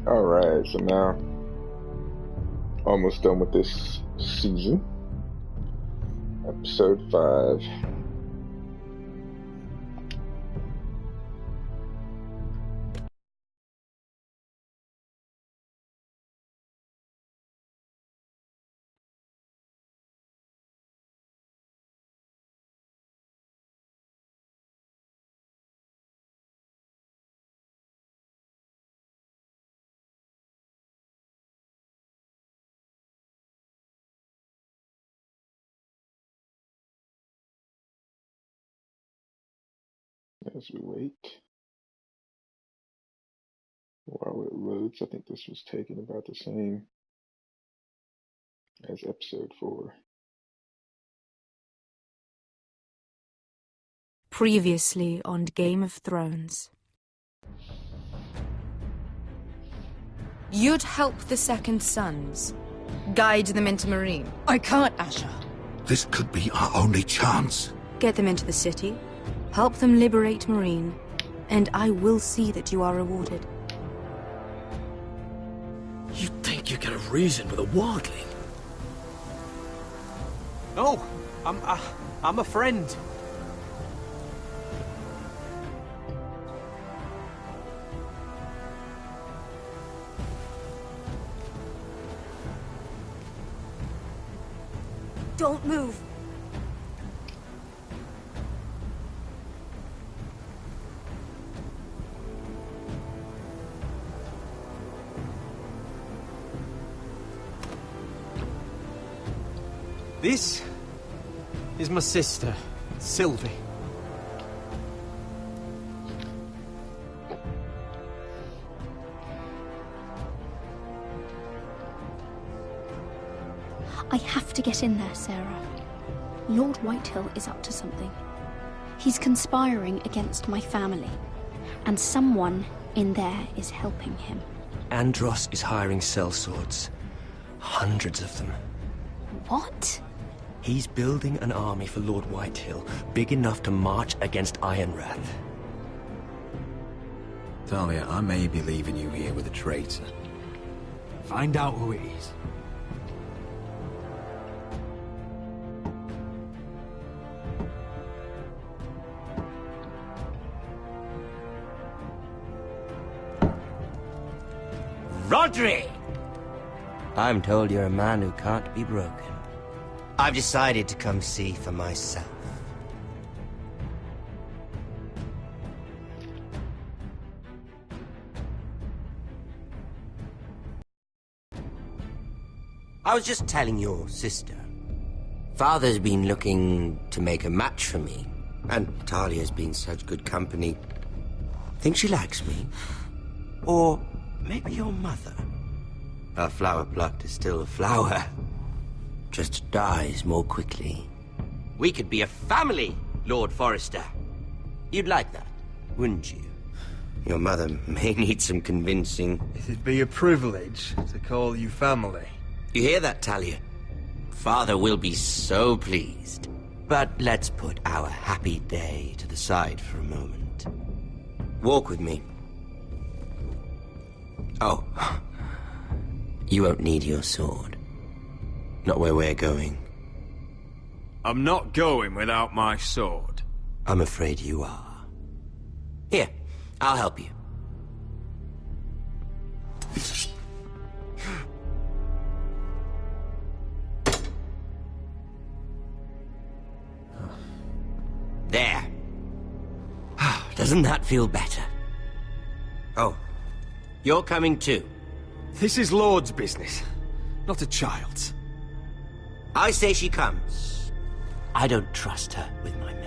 Alright, so now almost done with this season. Episode 5. As we wait, while it loads, I think this was taken about the same as episode 4. Previously on Game of Thrones. You'd help the Second Sons, guide them into Meereen. I can't, Asher. This could be our only chance. Get them into the city, help them liberate Meereen, and I will see that you are rewarded. You think you can reason with a wildling? No, I'm a friend. Don't move. This is my sister, Sylvie. I have to get in there, Sarah. Lord Whitehill is up to something. He's conspiring against my family, and someone in there is helping him. Andros is hiring sellswords. Hundreds of them. What? He's building an army for Lord Whitehill, big enough to march against Ironrath. Talia, I may be leaving you here with a traitor. Find out who it is. Rodri! I'm told you're a man who can't be broken. I've decided to come see for myself. I was just telling your sister. Father's been looking to make a match for me, and Talia's been such good company. Think she likes me? Or maybe your mother? A flower plucked is still a flower. Just dies more quickly. We could be a family, Lord Forrester. You'd like that, wouldn't you? Your mother may need some convincing. It'd be a privilege to call you family. You hear that, Talia? Father will be so pleased. But let's put our happy day to the side for a moment. Walk with me. Oh. You won't need your sword. Not where we're going. I'm not going without my sword. I'm afraid you are. Here, I'll help you. There. Doesn't that feel better? Oh, you're coming too. This is Lord's business, not a child's. I say she comes. I don't trust her with my men.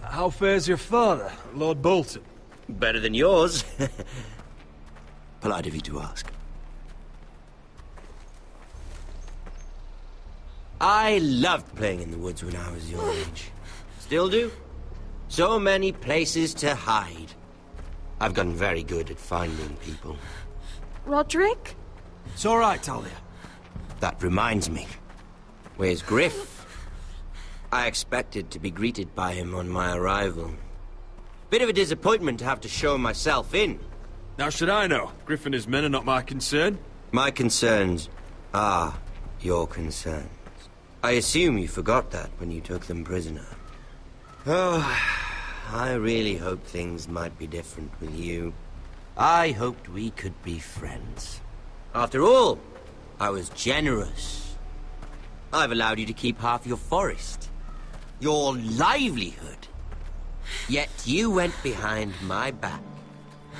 How fares your father, Lord Bolton? Better than yours. Polite of you to ask. I loved playing in the woods when I was your age. Still do. So many places to hide. I've gotten very good at finding people. Roderick? It's all right, Talia. That reminds me. Where's Griff? I expected to be greeted by him on my arrival. Bit of a disappointment to have to show myself in. How should I know? Griff and his men are not my concern. My concerns are your concerns. I assume you forgot that when you took them prisoner. Oh, I really hoped things might be different with you. I hoped we could be friends. After all, I was generous. I've allowed you to keep half your forest. Your livelihood. Yet you went behind my back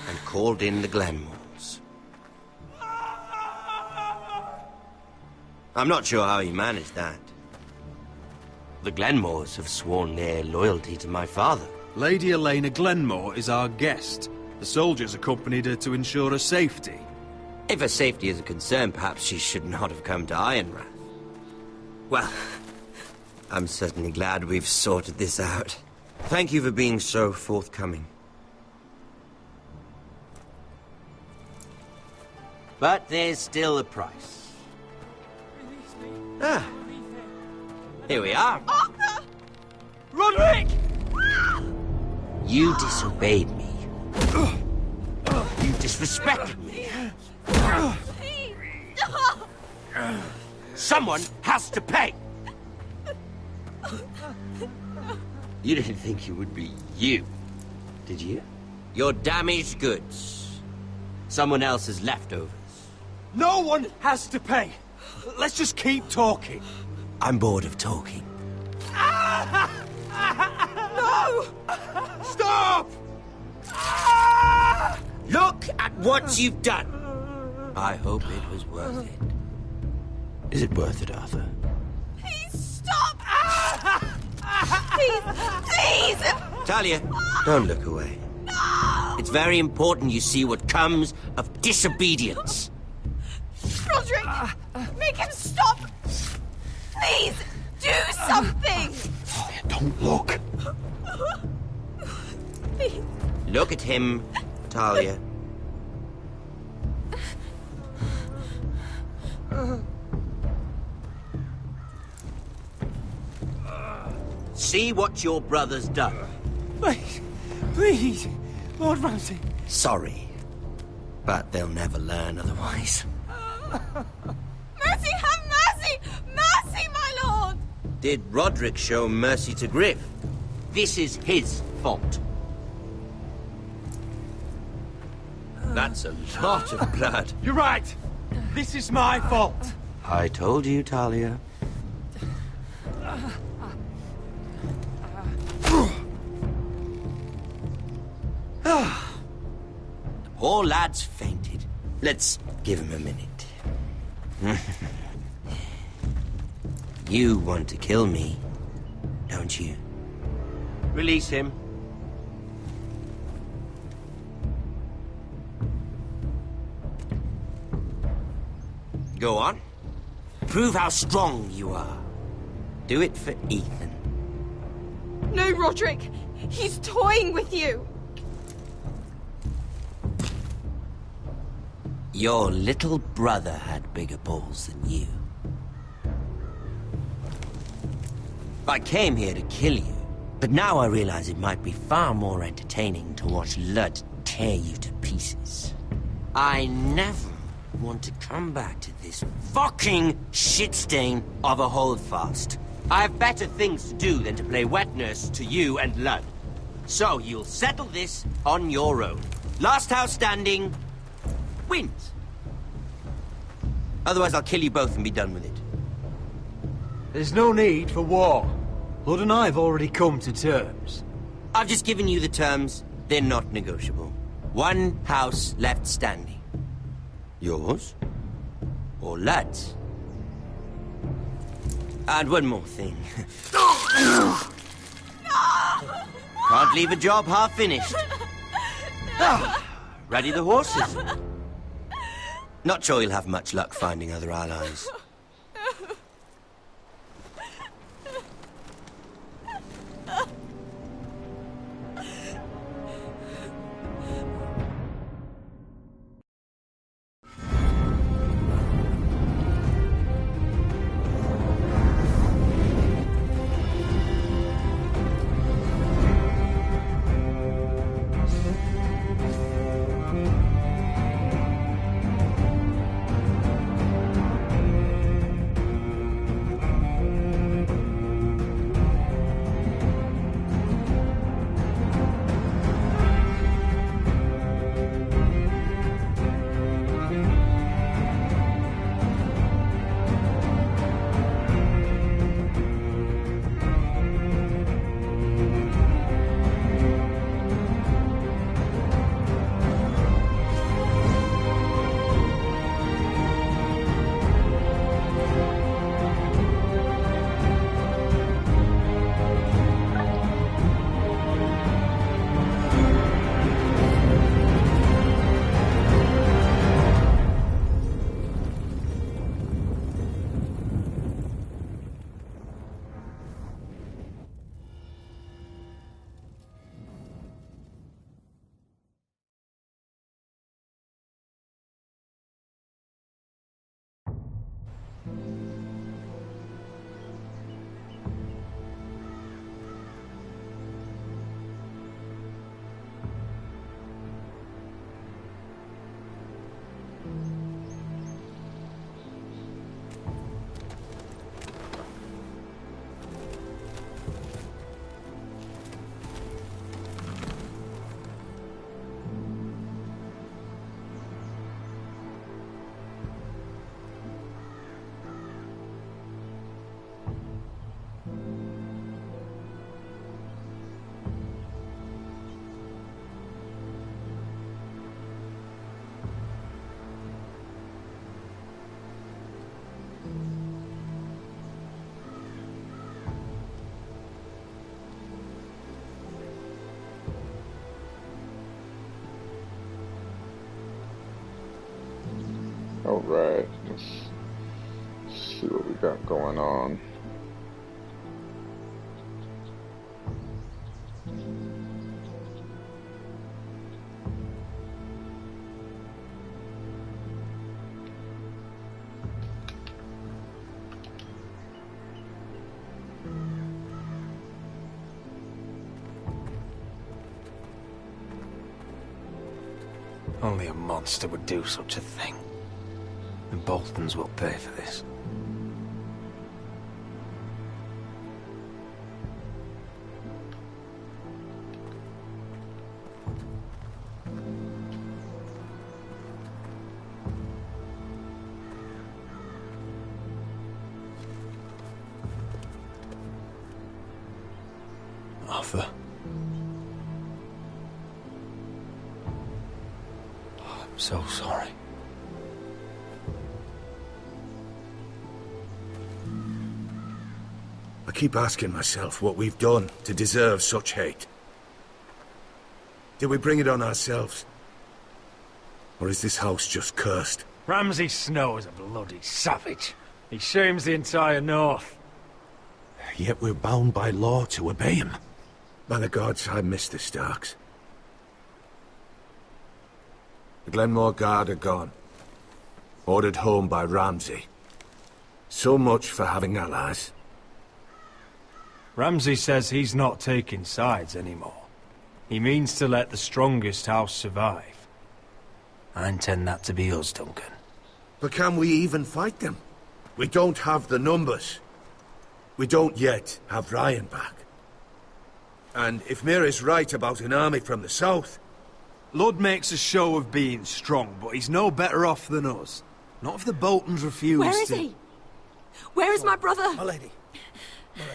and called in the Glenmores. I'm not sure how you managed that. The Glenmores have sworn their loyalty to my father. Lady Elena Glenmore is our guest. The soldiers accompanied her to ensure her safety. If her safety is a concern, perhaps she should not have come to Ironrath. Well, I'm certainly glad we've sorted this out. Thank you for being so forthcoming. But there's still a price. Ah. Here we are. Arthur! Roderick! You disobeyed me. You disrespected me. Someone has to pay! You didn't think it would be you, did you? Your damaged goods. Someone else's leftovers. No one has to pay. Let's just keep talking. I'm bored of talking. No! Stop! Look at what you've done! I hope it was worth it. Is it worth it, Arthur? Please stop! Please! Please! Talia, don't look away. No! It's very important you see what comes of disobedience. Roderick! Make him stop! Please! Do something! Don't look. Please. Look at him, Talia. See what your brother's done. Please, please, Lord Ramsay. Sorry, but they'll never learn otherwise. Mercy, have mercy! Mercy, my lord! Did Roderick show mercy to Griff? This is his fault. That's a lot of blood. You're right. This is my fault. I told you, Talia. The poor lad's fainted. Let's give him a minute. You want to kill me, don't you? Release him. Go on. Prove how strong you are. Do it for Ethan. No, Roderick! He's toying with you! Your little brother had bigger balls than you. I came here to kill you, but now I realize it might be far more entertaining to watch Lud tear you to pieces. I never want to come back to this fucking shit stain of a holdfast. I have better things to do than to play wet nurse to you and Lud. So you'll settle this on your own. Last house standing wins. Otherwise I'll kill you both and be done with it. There's no need for war. Lord and I have already come to terms. I've just given you the terms. They're not negotiable. One house left standing. Yours? Or Lud's? And one more thing. Can't leave a job half finished. Ready the horses? Not sure you'll have much luck finding other allies. Alright, let's see what we got going on. Only a monster would do such a thing. The Boltons will pay for this. Arthur. I'm so sorry. I keep asking myself what we've done to deserve such hate. Did we bring it on ourselves? Or is this house just cursed? Ramsay Snow is a bloody savage. He shames the entire North. Yet we're bound by law to obey him. By the gods, I miss the Starks. The Glenmore Guard are gone. Ordered home by Ramsay. So much for having allies. Ramsay says he's not taking sides anymore. He means to let the strongest house survive. I intend that to be us, Duncan. But can we even fight them? We don't have the numbers. We don't yet have Ryan back. And if Mira's right about an army from the south... Lud makes a show of being strong, but he's no better off than us. Not if the Boltons refuse Where is to... he? Where is my brother? My lady. My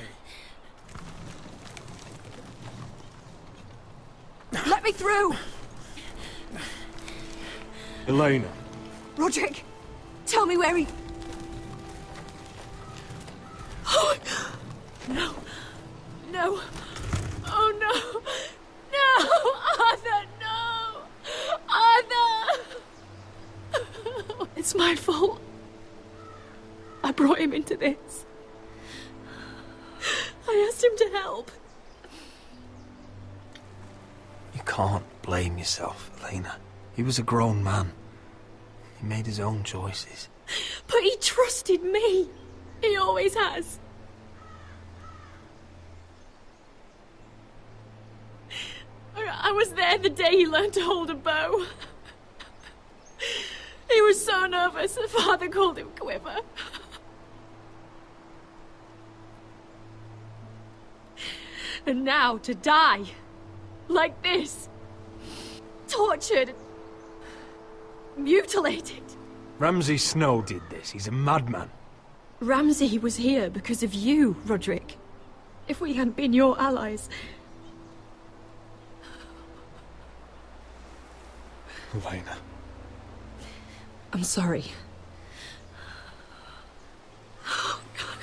lady. Let me through! Elena. Roderick, tell me where he... Oh, no. No. Oh, no. No! Arthur, no! Arthur! It's my fault. I brought him into this. I asked him to help. You can't blame yourself, Elena. He was a grown man. He made his own choices. But he trusted me. He always has. I was there the day he learned to hold a bow. He was so nervous, the father called him Quiver. And now to die, like this, tortured, mutilated. Ramsay Snow did this. He's a madman. Ramsay was here because of you, Roderick. If we hadn't been your allies... Elena. I'm sorry. Oh, God.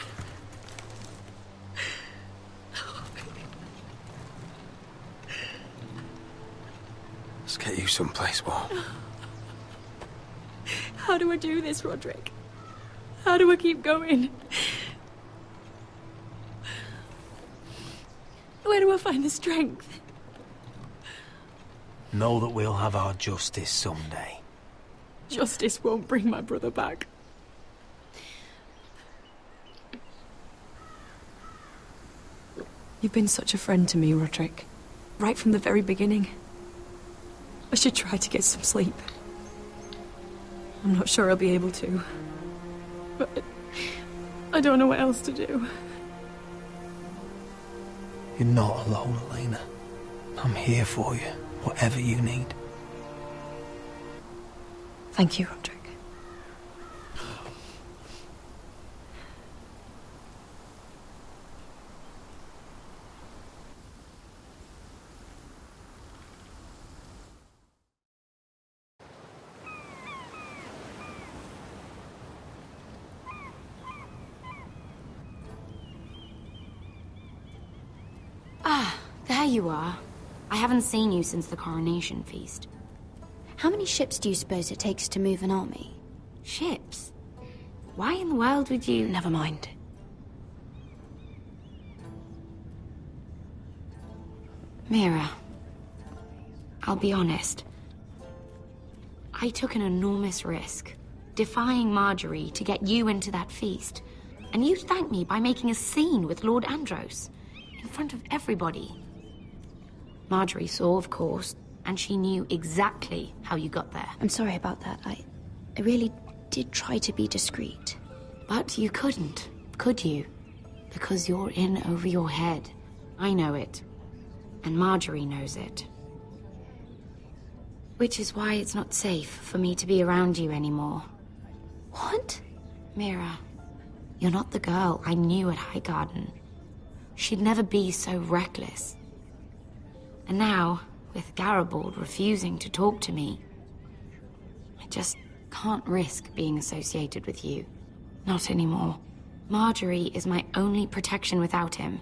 Let's get you someplace warm. How do I do this, Roderick? How do I keep going? Where do I find the strength? Know that we'll have our justice someday. Justice won't bring my brother back. You've been such a friend to me, Roderick. Right from the very beginning. I should try to get some sleep. I'm not sure I'll be able to. But I don't know what else to do. You're not alone, Elena. I'm here for you, whatever you need. Thank you, Roderick. Ah, there you are. I haven't seen you since the coronation feast. How many ships do you suppose it takes to move an army? Ships? Why in the world would you... Never mind. Mira, I'll be honest. I took an enormous risk, defying Marjorie to get you into that feast. And you thanked me by making a scene with Lord Andros, in front of everybody. Marjorie saw, of course, and she knew exactly how you got there. I'm sorry about that. I really did try to be discreet. But you couldn't, could you? Because you're in over your head. I know it. And Marjorie knows it. Which is why it's not safe for me to be around you anymore. What? Mira, you're not the girl I knew at Highgarden. She'd never be so reckless. And now, with Garibald refusing to talk to me, I just can't risk being associated with you. Not anymore. Marjorie is my only protection without him.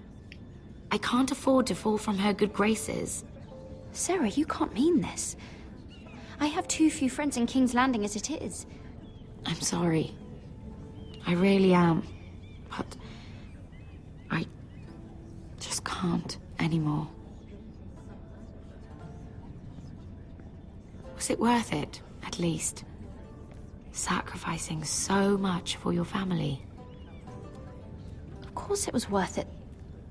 I can't afford to fall from her good graces. Sarah, you can't mean this. I have too few friends in King's Landing as it is. I'm sorry. I really am. But I just can't anymore. Was it worth it, at least? Sacrificing so much for your family. Of course it was worth it.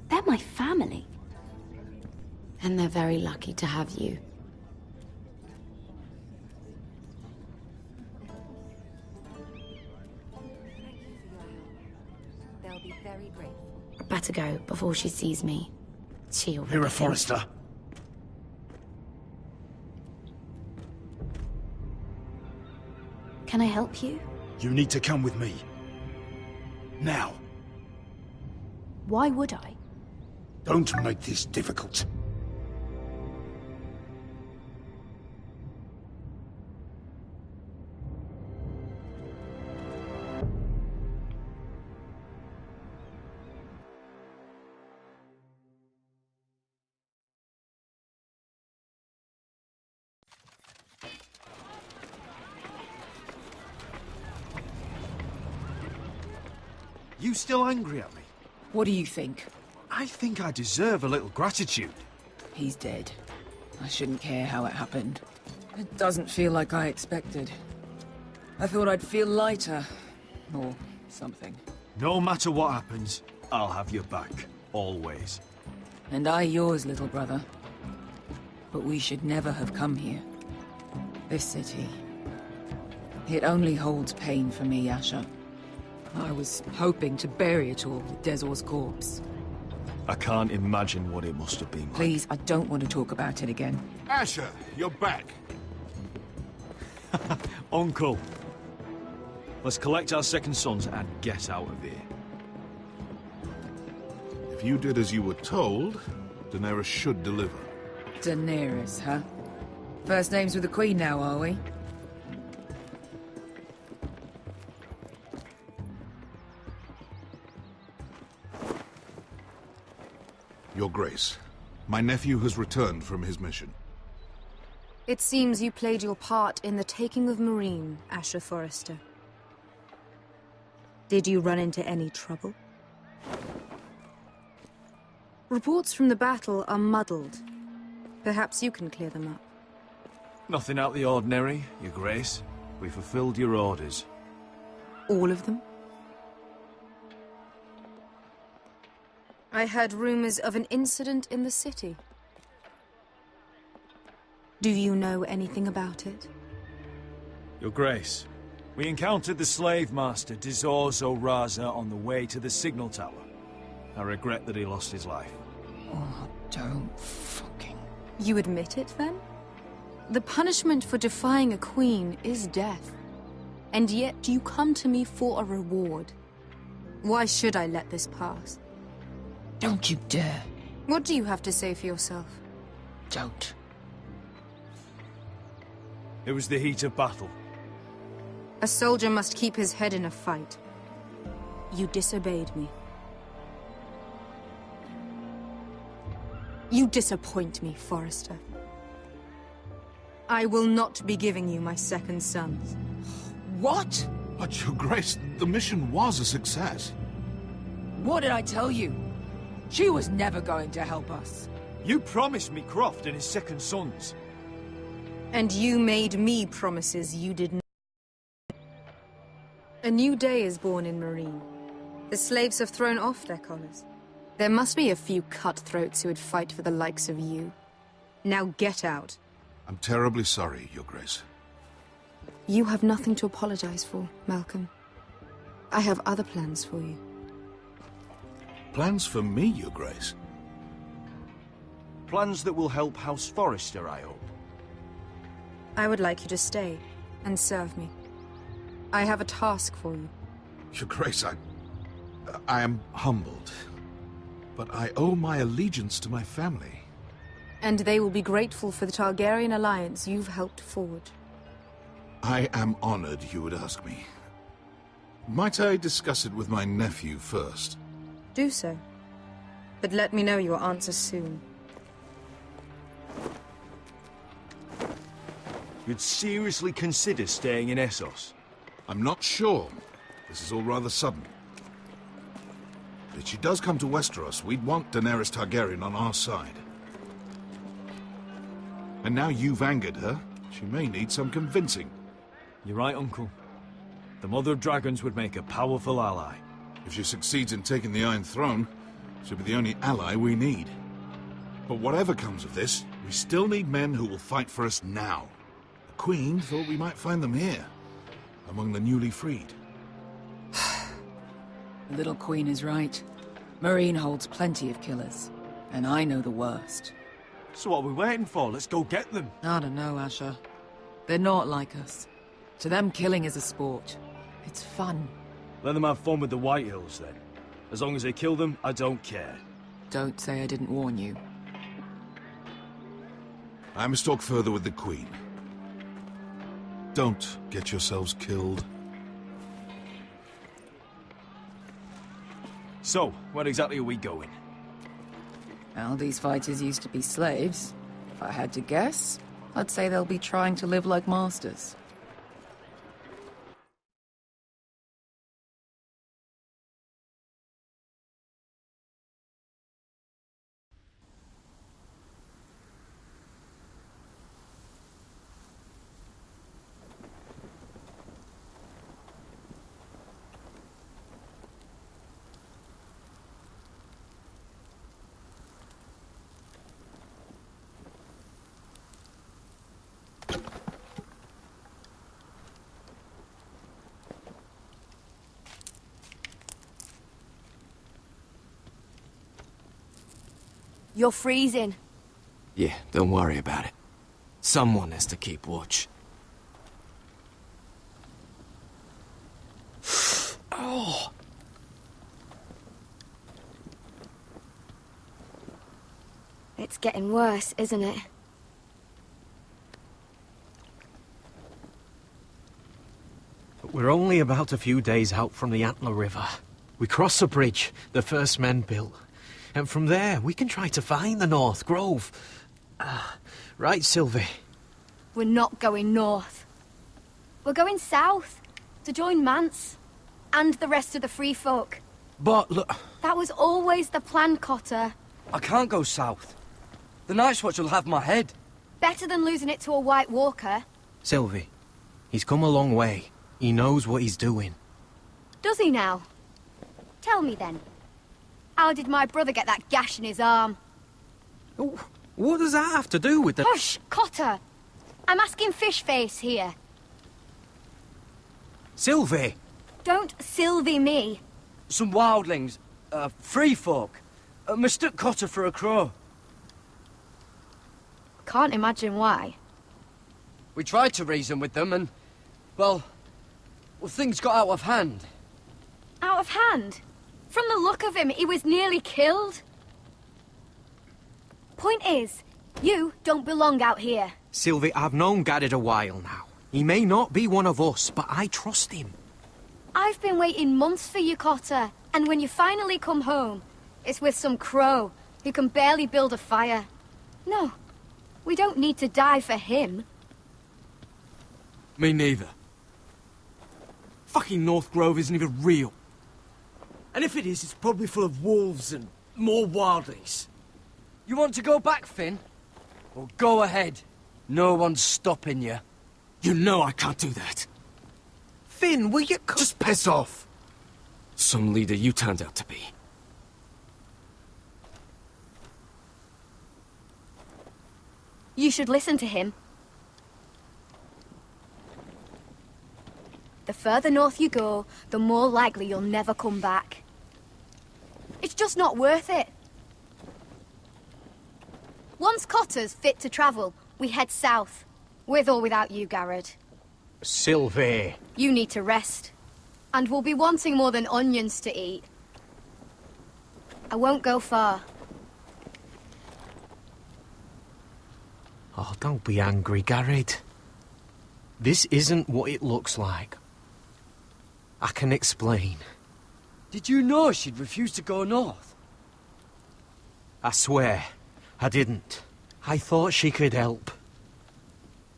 They're my family. And they're very lucky to have you. They'll be very grateful. Better go before she sees me. She already Mira thinks- Forrester. Can I help you? You need to come with me. Now. Why would I? Don't make this difficult. You still angry at me? What do you think? I think I deserve a little gratitude. He's dead. I shouldn't care how it happened. It doesn't feel like I expected. I thought I'd feel lighter. Or something. No matter what happens, I'll have your back. Always. And I yours, little brother. But we should never have come here. This city. It only holds pain for me, Asher. I was hoping to bury it all with Dezor's corpse. I can't imagine what it must have been like. Please, I don't want to talk about it again. Asher, you're back. Uncle. Let's collect our second sons and get out of here. If you did as you were told, Daenerys should deliver. Daenerys, huh? First names with the Queen now, are we? Your Grace, my nephew has returned from his mission. It seems you played your part in the taking of Marine, Asher Forrester. Did you run into any trouble? Reports from the battle are muddled. Perhaps you can clear them up. Nothing out of the ordinary, Your Grace. We fulfilled your orders. All of them? I heard rumors of an incident in the city. Do you know anything about it? Your Grace, we encountered the slave master Dizor Zoraza on the way to the signal tower. I regret that he lost his life. Oh, don't fucking... You admit it, then? The punishment for defying a queen is death. And yet you come to me for a reward. Why should I let this pass? Don't you dare. What do you have to say for yourself? Don't. It was the heat of battle. A soldier must keep his head in a fight. You disobeyed me. You disappoint me, Forrester. I will not be giving you my second sons. What? But, Your Grace, the mission was a success. What did I tell you? She was never going to help us. You promised me Croft and his second sons. And you made me promises you did not. A new day is born in Marine. The slaves have thrown off their collars. There must be a few cutthroats who would fight for the likes of you. Now get out. I'm terribly sorry, Your Grace. You have nothing to apologize for, Malcolm. I have other plans for you. Plans for me, Your Grace? Plans that will help House Forrester, I hope. I would like you to stay and serve me. I have a task for you. Your Grace, I am humbled. But I owe my allegiance to my family. And they will be grateful for the Targaryen alliance you've helped forward. I am honored you would ask me. Might I discuss it with my nephew first? Do so. But let me know your answer soon. You'd seriously consider staying in Essos? I'm not sure. This is all rather sudden. If she does come to Westeros, we'd want Daenerys Targaryen on our side. And now you've angered her, she may need some convincing. You're right, Uncle. The Mother of Dragons would make a powerful ally. If she succeeds in taking the Iron Throne, she'll be the only ally we need. But whatever comes of this, we still need men who will fight for us now. The Queen thought we might find them here, among the newly freed. The little queen is right. Marine holds plenty of killers, and I know the worst. So what are we waiting for? Let's go get them. I don't know, Asher. They're not like us. To them, killing is a sport. It's fun. Let them have fun with the White Hills, then. As long as they kill them, I don't care. Don't say I didn't warn you. I must talk further with the Queen. Don't get yourselves killed. So, where exactly are we going? Well, these fighters used to be slaves. If I had to guess, I'd say they'll be trying to live like masters. You're freezing. Yeah, don't worry about it. Someone has to keep watch. Oh! It's getting worse, isn't it? But we're only about a few days out from the Antler River. We cross a bridge the first men built. And from there, we can try to find the North Grove. Right, Sylvie? We're not going north. We're going south, to join Mance, and the rest of the Free Folk. But look... That was always the plan, Cotter. I can't go south. The Night's Watch will have my head. Better than losing it to a White Walker. Sylvie, he's come a long way. He knows what he's doing. Does he now? Tell me then. How did my brother get that gash in his arm? What does that have to do with the... Hush, Cotter! I'm asking Fishface here. Sylvie! Don't Sylvie me. Some wildlings, free folk, mistook Cotter for a crow. Can't imagine why. We tried to reason with them and, well, things got out of hand. Out of hand? From the look of him, he was nearly killed. Point is, you don't belong out here. Sylvie, I've known Gaddard a while now. He may not be one of us, but I trust him. I've been waiting months for you, Cotter. And when you finally come home, it's with some crow who can barely build a fire. No, we don't need to die for him. Me neither. fucking North Grove isn't even real. And if it is, it's probably full of wolves and more wildlings. You want to go back, Finn? Well, go ahead. No one's stopping you. You know I can't do that. Finn, will you... Just piss off. Some leader you turned out to be. You should listen to him. The further north you go, the more likely you'll never come back. It's just not worth it. Once Cotter's fit to travel, we head south. With or without you, Garrett. Sylvie. You need to rest. And we'll be wanting more than onions to eat. I won't go far. Oh, don't be angry, Garrett. This isn't what it looks like. I can explain. Did you know she'd refuse to go north? I swear, I didn't. I thought she could help.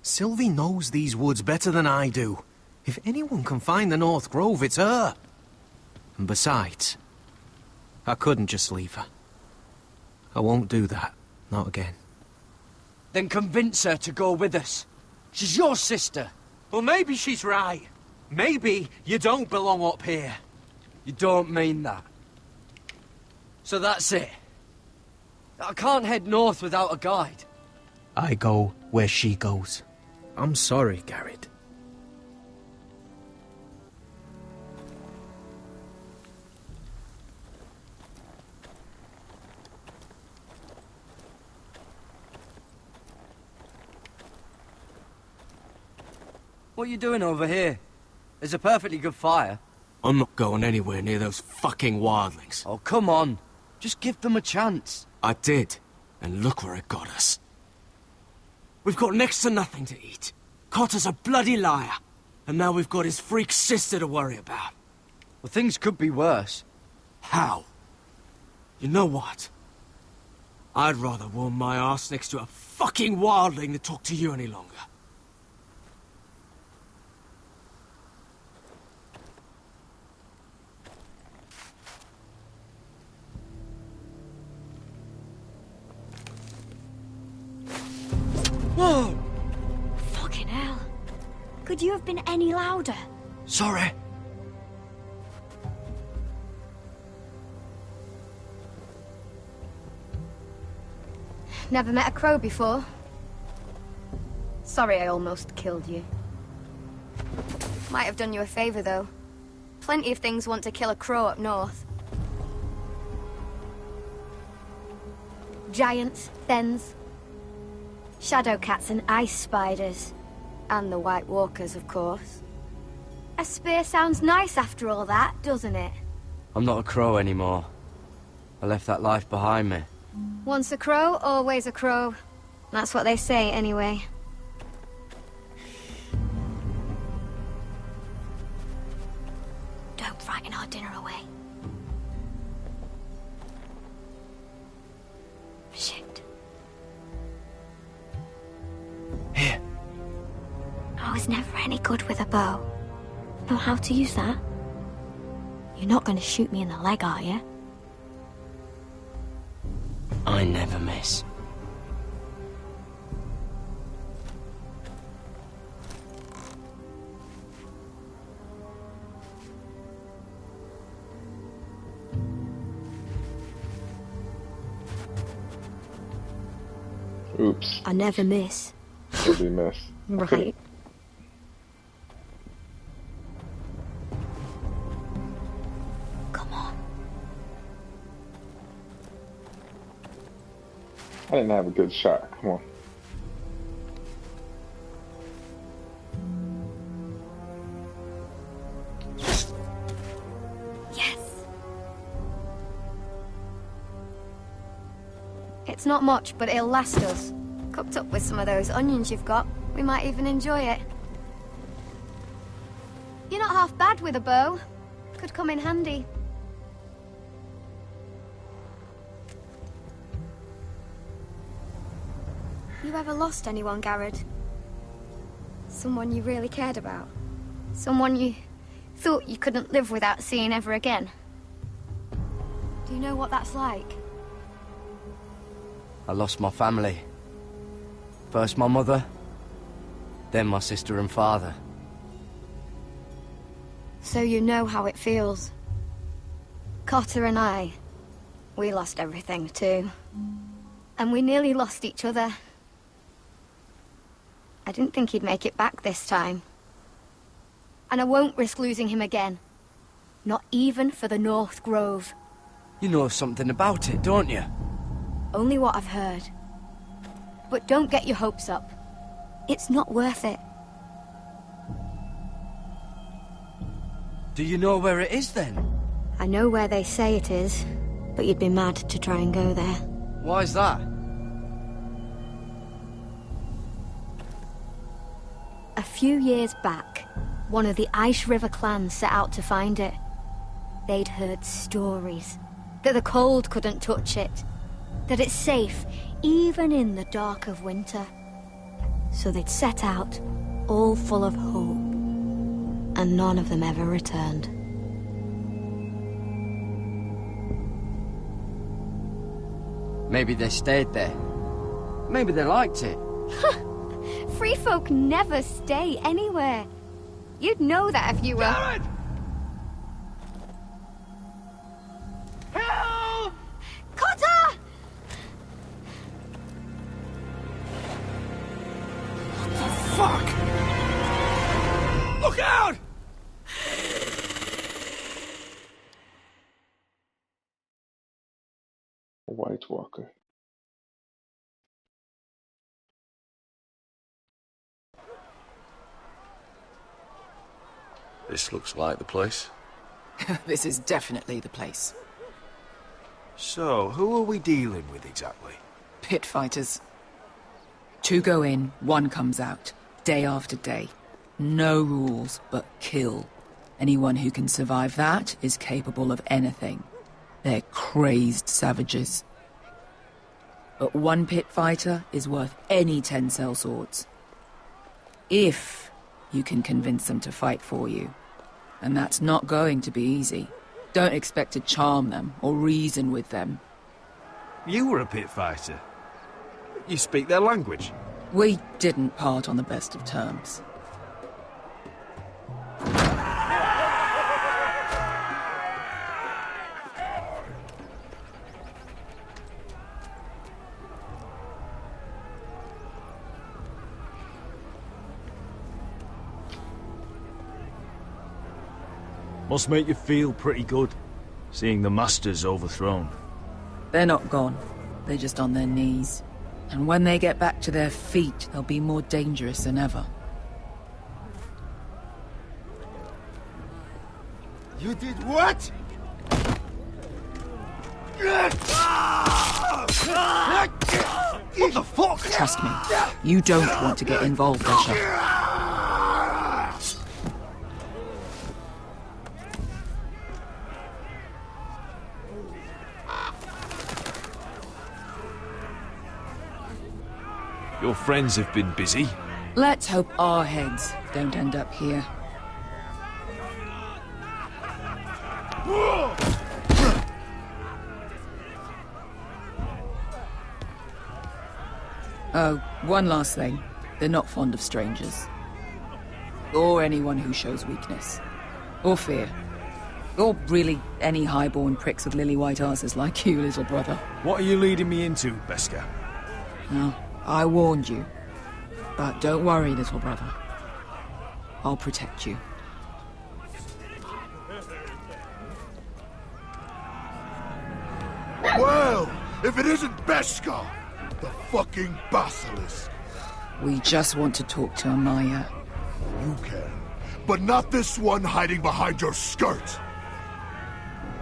Sylvie knows these woods better than I do. If anyone can find the North Grove, it's her. And besides, I couldn't just leave her. I won't do that. Not again. Then convince her to go with us. She's your sister. Well, maybe she's right. Maybe you don't belong up here. You don't mean that. So that's it. I can't head north without a guide. I go where she goes. I'm sorry, Garrett. What are you doing over here? There's a perfectly good fire. I'm not going anywhere near those fucking wildlings. Oh, come on. Just give them a chance. I did, and look where it got us. We've got next to nothing to eat. Cotter's a bloody liar. And now we've got his freak sister to worry about. Well, things could be worse. How? You know what? I'd rather warm my arse next to a fucking wildling than talk to you any longer. Whoa! Fucking hell. Could you have been any louder? Sorry. Never met a crow before. Sorry I almost killed you. Might have done you a favor, though. Plenty of things want to kill a crow up north. Giants, thens, shadow cats and ice spiders. And the White Walkers, of course. A spear sounds nice after all that, doesn't it? I'm not a crow anymore. I left that life behind me. Once a crow, always a crow. That's what they say, anyway. Don't frighten our dinner away. Shit. Here. I was never any good with a bow. Know how to use that? You're not going to shoot me in the leg, are you? I never miss. Oops. I never miss. It'll be miss. Right. Come on. I didn't have a good shot. Come on. Yes. It's not much, but it'll last us. Cooked up with some of those onions you've got, we might even enjoy it. You're not half bad with a bow. Could come in handy. You ever lost anyone, Garrett? Someone you really cared about? Someone you Thought you couldn't live without seeing ever again. Do you know what that's like? I lost my family. First my mother, then my sister and father. So you know how it feels. Cotter and I, we lost everything too. And we nearly lost each other. I didn't think he'd make it back this time. And I won't risk losing him again. Not even for the North Grove. You know something about it, don't you? Only what I've heard. But don't get your hopes up. It's not worth it. Do you know where it is then? I know where they say it is, but you'd be mad to try and go there. Why's that? A few years back, one of the Ice River clans set out to find it. They'd heard stories that the cold couldn't touch it, that it's safe even in the dark of winter. So they'd set out, all full of hope, and none of them ever returned. Maybe they stayed there. Maybe they liked it. Free folk never stay anywhere. You'd know that if you were... Jared! Help! Cotter! Fuck! Look out! White Walker. This looks like the place. This is definitely the place. So, who are we dealing with exactly? Pit fighters. 2 go in, 1 comes out. Day after day. No rules, but kill. Anyone who can survive that is capable of anything. They're crazed savages. But 1 pit fighter is worth any 10 sellswords. If you can convince them to fight for you. And that's not going to be easy. Don't expect to charm them or reason with them. You were a pit fighter. You speak their language. We didn't part on the best of terms. Must make you feel pretty good, seeing the Masters overthrown. They're not gone. They're just on their knees. And when they get back to their feet, they'll be more dangerous than ever. You did what? What the fuck? Trust me, you don't want to get involved, Asher. Your friends have been busy. Let's hope our heads don't end up here. Oh, one last thing. They're not fond of strangers. Or anyone who shows weakness. Or fear. Or really any highborn pricks with lily-white asses like you, little brother. What are you leading me into, Beskar? No, I warned you. But don't worry, little brother. I'll protect you. Well, if it isn't Beskar, the fucking basilisk. We just want to talk to Amaya. You can, but not this one hiding behind your skirt.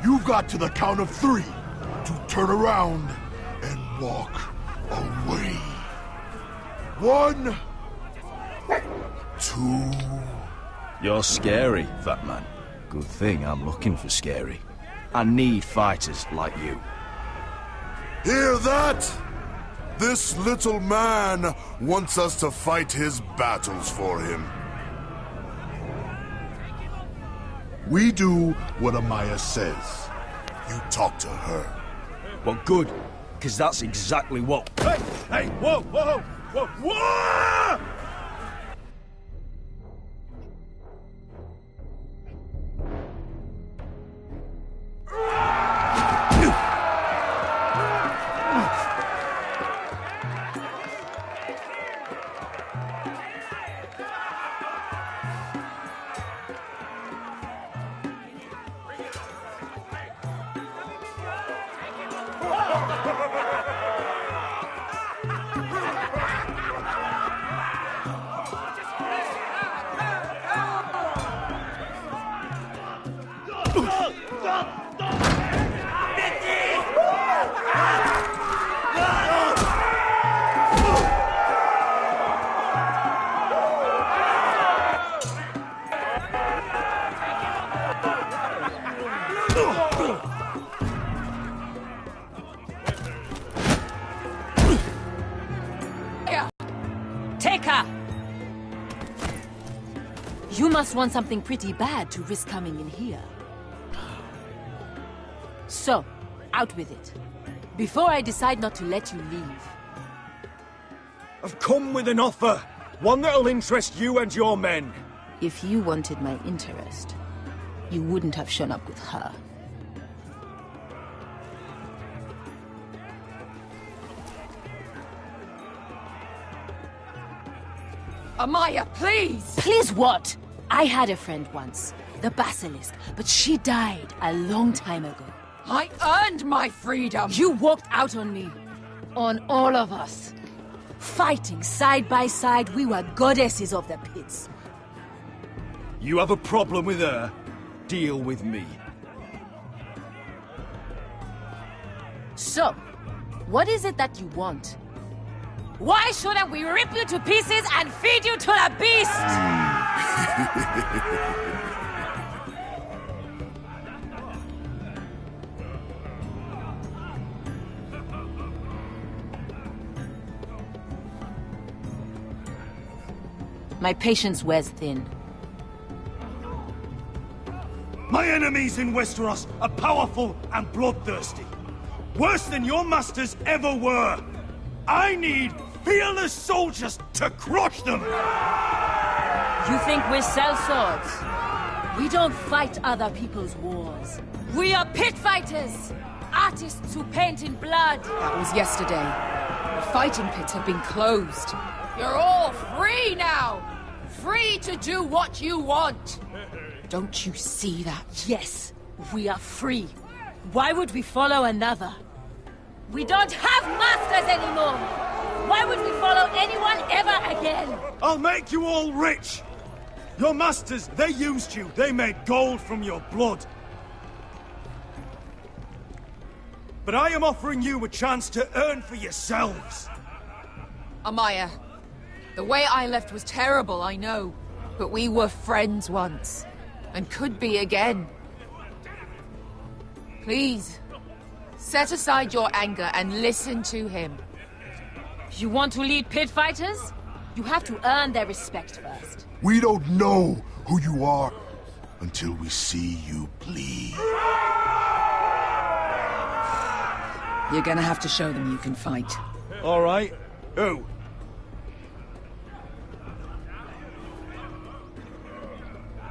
You've got to the count of 3 to turn around and walk away. 1, 2... You're scary, fat man. Good thing I'm looking for scary. I need fighters like you. Hear that? This little man wants us to fight his battles for him. We do what Amaya says. You talk to her. Well, good, because that's exactly what... Hey! Hey! Whoa! Whoa! Whoa! Whoa! Take her! You must want something pretty bad to risk coming in here. So, out with it. Before I decide not to let you leave. I've come with an offer. One that'll interest you and your men. If you wanted my interest, you wouldn't have shown up with her. Amaya, please! Please what? I had a friend once, the Basilisk, but she died a long time ago. I earned my freedom! You walked out on me. On all of us. Fighting side by side, we were goddesses of the pits. You have a problem with her? Deal with me. So, what is it that you want? Why shouldn't we rip you to pieces and feed you to the beast? My patience wears thin. My enemies in Westeros are powerful and bloodthirsty. Worse than your masters ever were. I need fearless soldiers to crush them! You think we sell swords? We don't fight other people's wars. We are pit fighters! Artists who paint in blood! That was yesterday. The fighting pits have been closed. You're all free now! Free to do what you want! Don't you see that? Yes, we are free. Why would we follow another? We don't have masters anymore! Why would we follow anyone ever again? I'll make you all rich! Your masters, they used you. They made gold from your blood. But I am offering you a chance to earn for yourselves. Amaya, the way I left was terrible, I know. But we were friends once. And could be again. Please, set aside your anger and listen to him. You want to lead pit fighters? You have to earn their respect first. We don't know who you are until we see you bleed. You're gonna have to show them you can fight. All right. Who?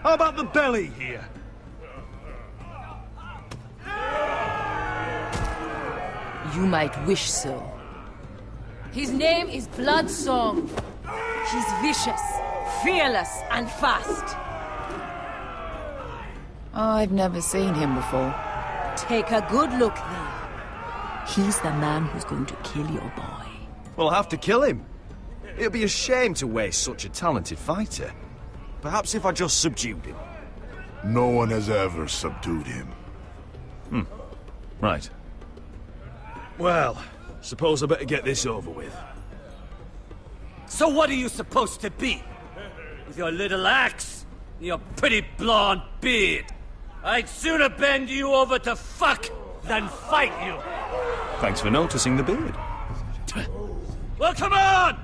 How about the belly here? You might wish so. His name is Bloodsong. He's vicious, fearless, and fast. I've never seen him before. Take a good look there. He's the man who's going to kill your boy. We'll have to kill him. It'd be a shame to waste such a talented fighter. Perhaps if I just subdued him. No one has ever subdued him. Right. Well, suppose I better get this over with. So what are you supposed to be? With your little axe and your pretty blonde beard? I'd sooner bend you over to fuck than fight you. Thanks for noticing the beard. Well, come on!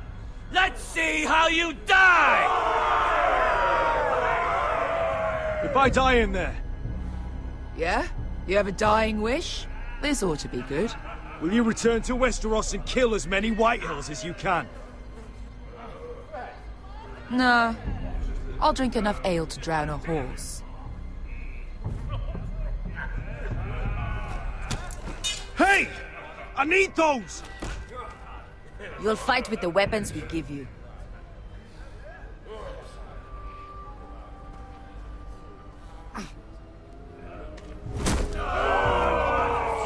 Let's see how you die! If I die in there... Yeah? You have a dying wish? This ought to be good. Will you return to Westeros and kill as many Whitehills as you can? No. I'll drink enough ale to drown a horse. Hey! I need those! You'll fight with the weapons we give you.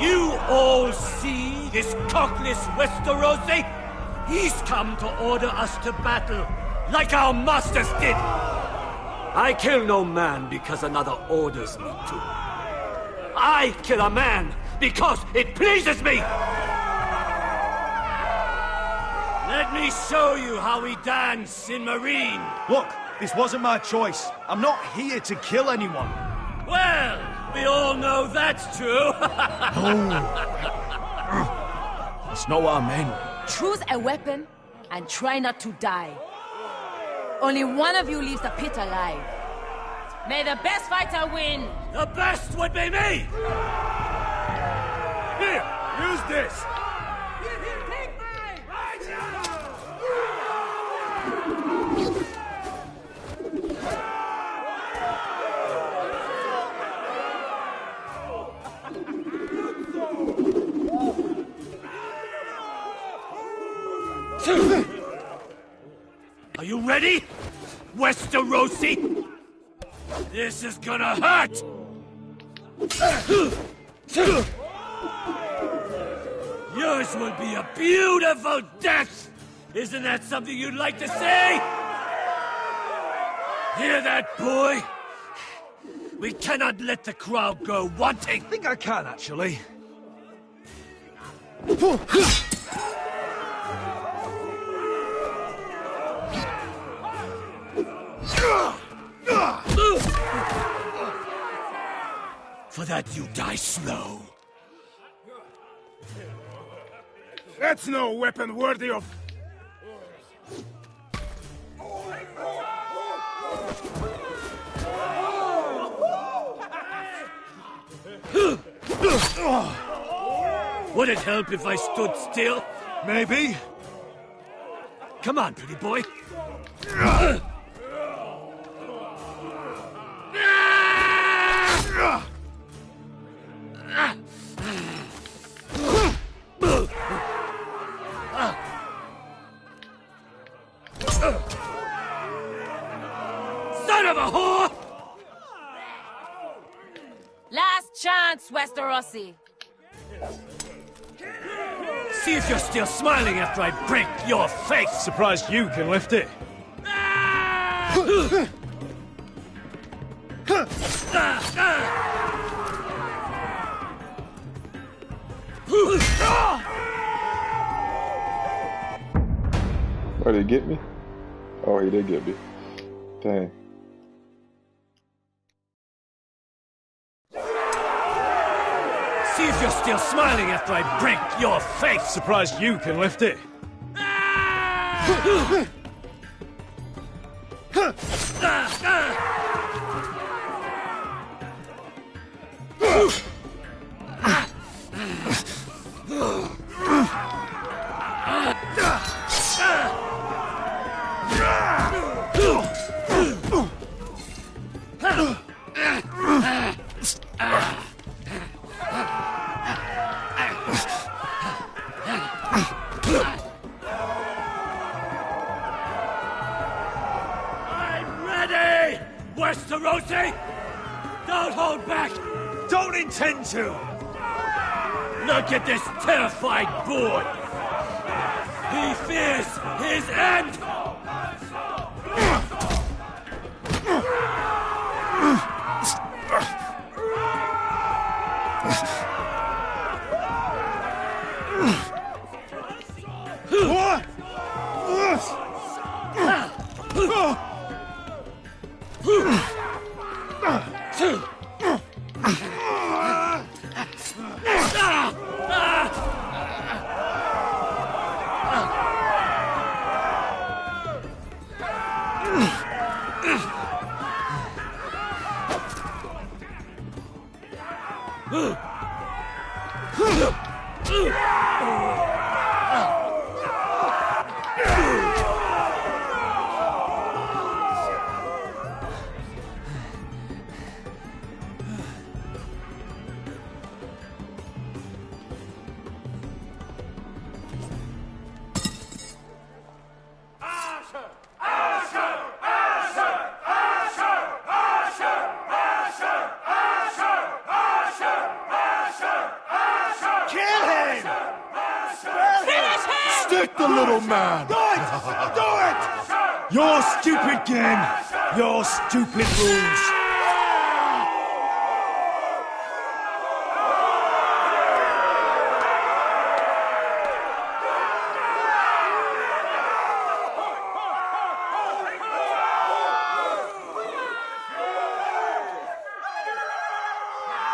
You all see this cockless Westerosi? He's come to order us to battle, like our masters did. I kill no man because another orders me to. I kill a man because it pleases me! Let me show you how we dance in Marine. Look, this wasn't my choice. I'm not here to kill anyone. Well, we all know that's true. That's not what I meant. Choose a weapon and try not to die. Only one of you leaves the pit alive. May the best fighter win! The best would be me! Here, use this! Are you ready, Westerosi? This is gonna hurt! Yours will be a beautiful death! Isn't that something you'd like to say? Hear that, boy? We cannot let the crowd go wanting! I think I can, actually. For that you die slow. That's no weapon worthy of... Would it help if I stood still? Maybe. Come on, pretty boy. Son of a whore! Last chance, Westerosi. See if you're still smiling after I break your face! Surprised you can lift it. Oh, did he get me? Oh, he did get me. Dang. See if you're still smiling after I break your face! Surprised you can lift it. I'm ready! Westerosi! Don't hold back! Don't intend to! Look at this terrified boy! He fears his end! stick the little man! Do it! Do it! Your stupid game, your stupid rules.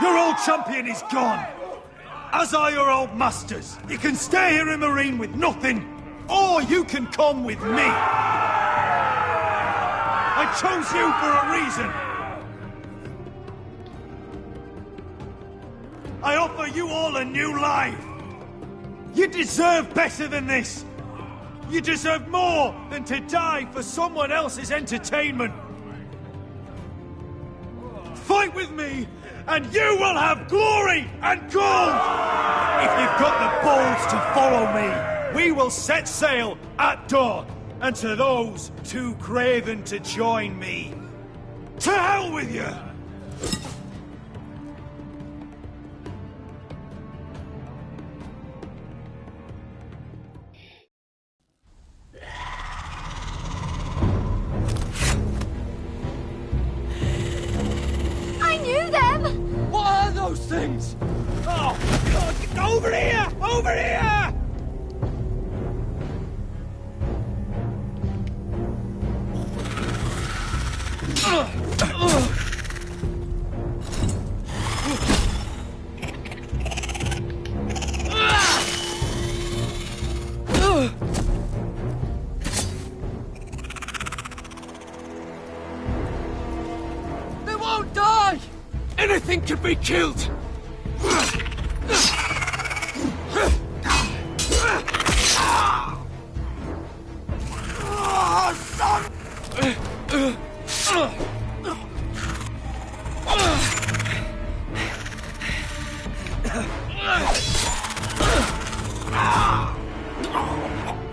Your old champion is gone. As are your old masters. You can stay here in Marine with nothing, or you can come with me. I chose you for a reason. I offer you all a new life. You deserve better than this. You deserve more than to die for someone else's entertainment. Fight with me, and you will have glory and gold! If you've got the balls to follow me, we will set sail at dawn. And to those too craven to join me, to hell with you! I knew them! What are those things? Oh, God, over here! Over here! They won't die! Anything can be killed!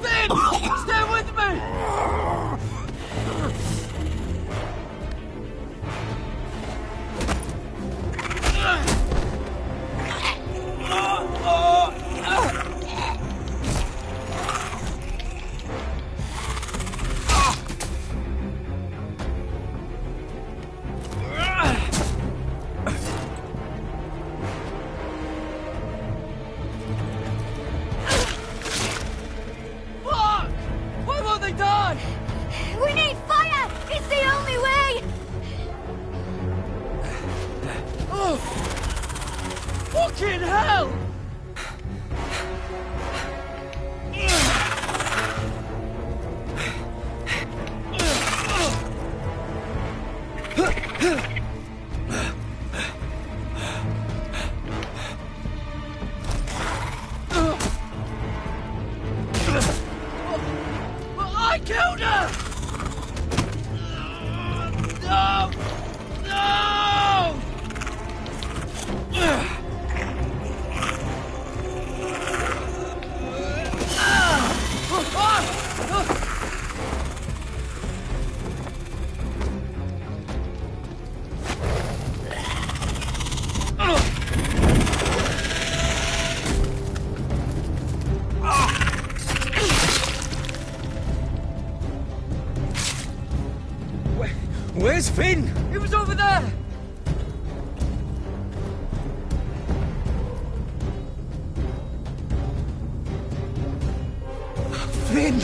Finn! Stay with me! Fuck! Why won't they die? We need fire! It's the only way! Oh! Fucking hell! I killed her! No! No! Where's Finn? He was over there! Finn!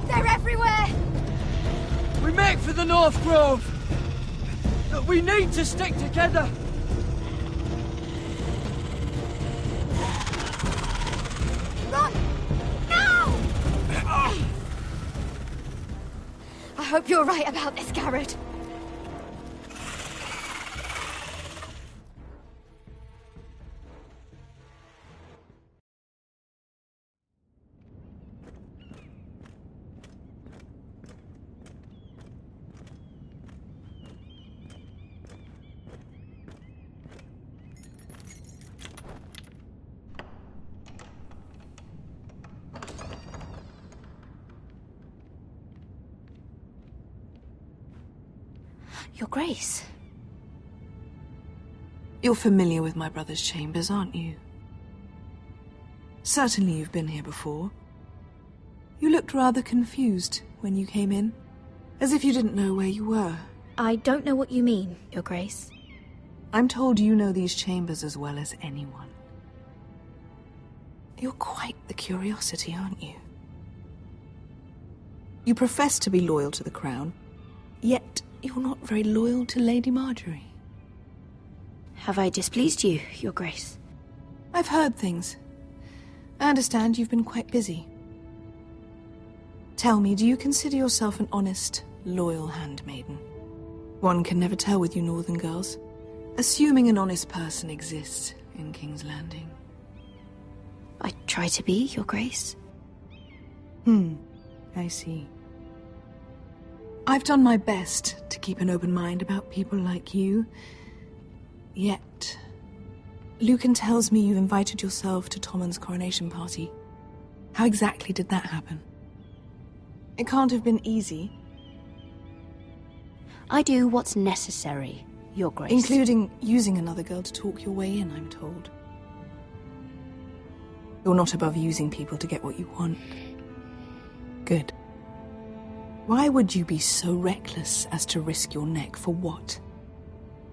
They're everywhere! We make for the North Grove! But we need to stick together! Run! No! I hope you're right about this, Garrett. Your Grace. You're familiar with my brother's chambers, aren't you? Certainly you've been here before. You looked rather confused when you came in, as if you didn't know where you were. I don't know what you mean, Your Grace. I'm told you know these chambers as well as anyone. You're quite the curiosity, aren't you? You profess to be loyal to the crown, yet you're not very loyal to Lady Marjorie. Have I displeased you, Your Grace? I've heard things. I understand you've been quite busy. Tell me, do you consider yourself an honest, loyal handmaiden? One can never tell with you northern girls. Assuming an honest person exists in King's Landing. I try to be, Your Grace. I see. I've done my best to keep an open mind about people like you. Yet, Lucan tells me you've invited yourself to Tommen's coronation party. How exactly did that happen? It can't have been easy. I do what's necessary, Your Grace. Including using another girl to talk your way in, I'm told. You're not above using people to get what you want. Good. Why would you be so reckless as to risk your neck for what?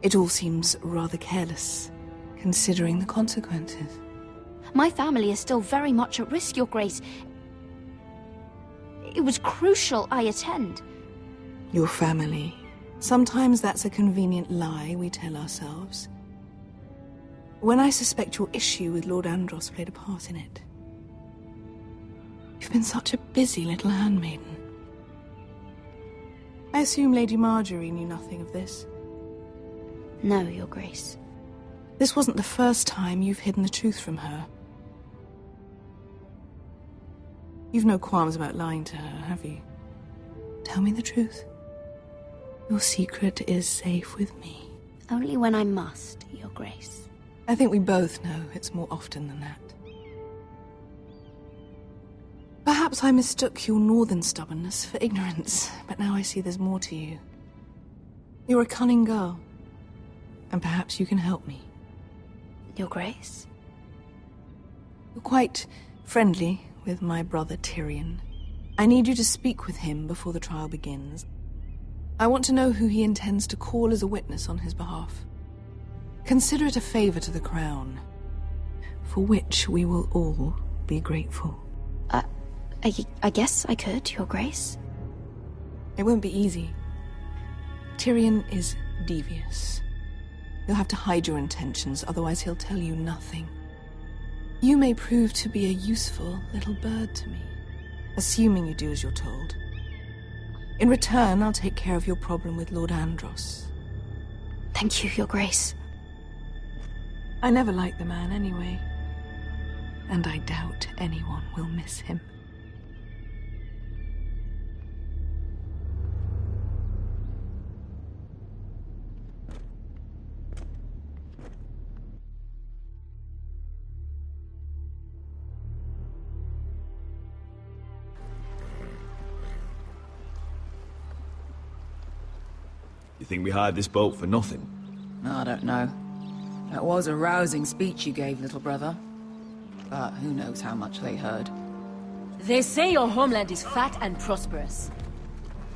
It all seems rather careless, considering the consequences. My family is still very much at risk, Your Grace. It was crucial I attend. Your family. Sometimes that's a convenient lie we tell ourselves. When I suspect your issue with Lord Andros played a part in it. You've been such a busy little handmaiden. I assume Lady Marjorie knew nothing of this. No, Your Grace. This wasn't the first time you've hidden the truth from her. You've no qualms about lying to her, have you? Tell me the truth. Your secret is safe with me. Only when I must, Your Grace. I think we both know it's more often than that. Perhaps I mistook your northern stubbornness for ignorance, but now I see there's more to you. You're a cunning girl, and perhaps you can help me. Your Grace? You're quite friendly with my brother Tyrion. I need you to speak with him before the trial begins. I want to know who he intends to call as a witness on his behalf. Consider it a favor to the crown, for which we will all be grateful. I guess I could, Your Grace. It won't be easy. Tyrion is devious. You'll have to hide your intentions, otherwise he'll tell you nothing. You may prove to be a useful little bird to me, assuming you do as you're told. In return, I'll take care of your problem with Lord Andros. Thank you, Your Grace. I never liked the man anyway, and I doubt anyone will miss him. You think we hired this boat for nothing? I don't know. That was a rousing speech you gave, little brother. But who knows how much they heard. They say your homeland is fat and prosperous.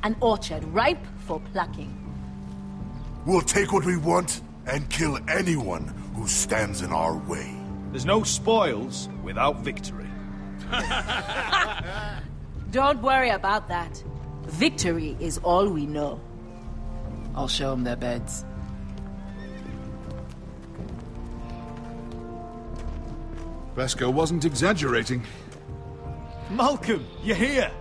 An orchard ripe for plucking. We'll take what we want and kill anyone who stands in our way. There's no spoils without victory. Don't worry about that. Victory is all we know. I'll show them their beds. Vesco wasn't exaggerating. Malcolm, you're here!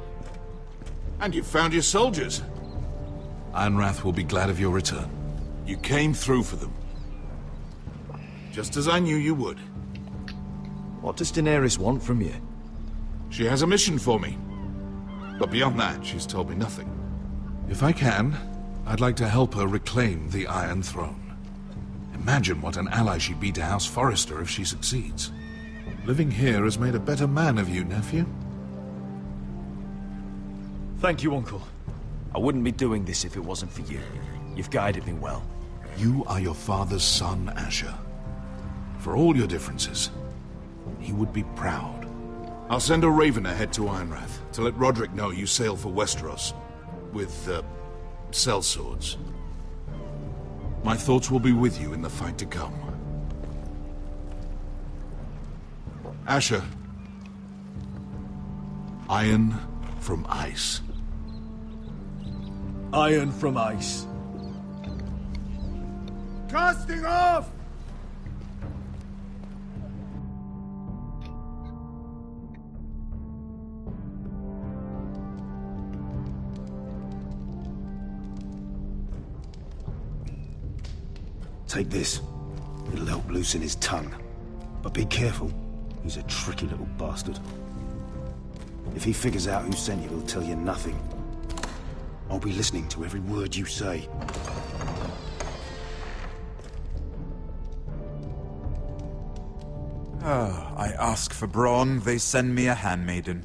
And you've found your soldiers. Ironrath will be glad of your return. You came through for them. Just as I knew you would. What does Daenerys want from you? She has a mission for me. But beyond that, she's told me nothing. If I can, I'd like to help her reclaim the Iron Throne. Imagine what an ally she'd be to House Forrester if she succeeds. Living here has made a better man of you, nephew. Thank you, Uncle. I wouldn't be doing this if it wasn't for you. You've guided me well. You are your father's son, Asher. For all your differences, he would be proud. I'll send a raven ahead to Ironrath to let Roderick know you sail for Westeros with, sellswords. My thoughts will be with you in the fight to come. Asher. Iron from ice. Iron from ice. Casting off! Take this. It'll help loosen his tongue. But be careful. He's a tricky little bastard. If he figures out who sent you, he'll tell you nothing. I'll be listening to every word you say. I ask for brawn, they send me a handmaiden.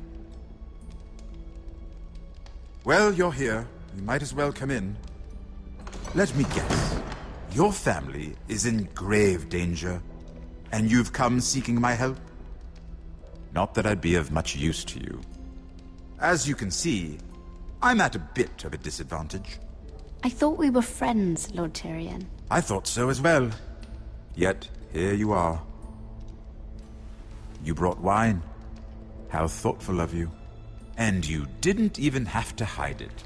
Well, you're here. You might as well come in. Let me guess. Your family is in grave danger, and you've come seeking my help? Not that I'd be of much use to you. As you can see, I'm at a bit of a disadvantage. I thought we were friends, Lord Tyrion. I thought so as well. Yet, here you are. You brought wine. How thoughtful of you. And you didn't even have to hide it.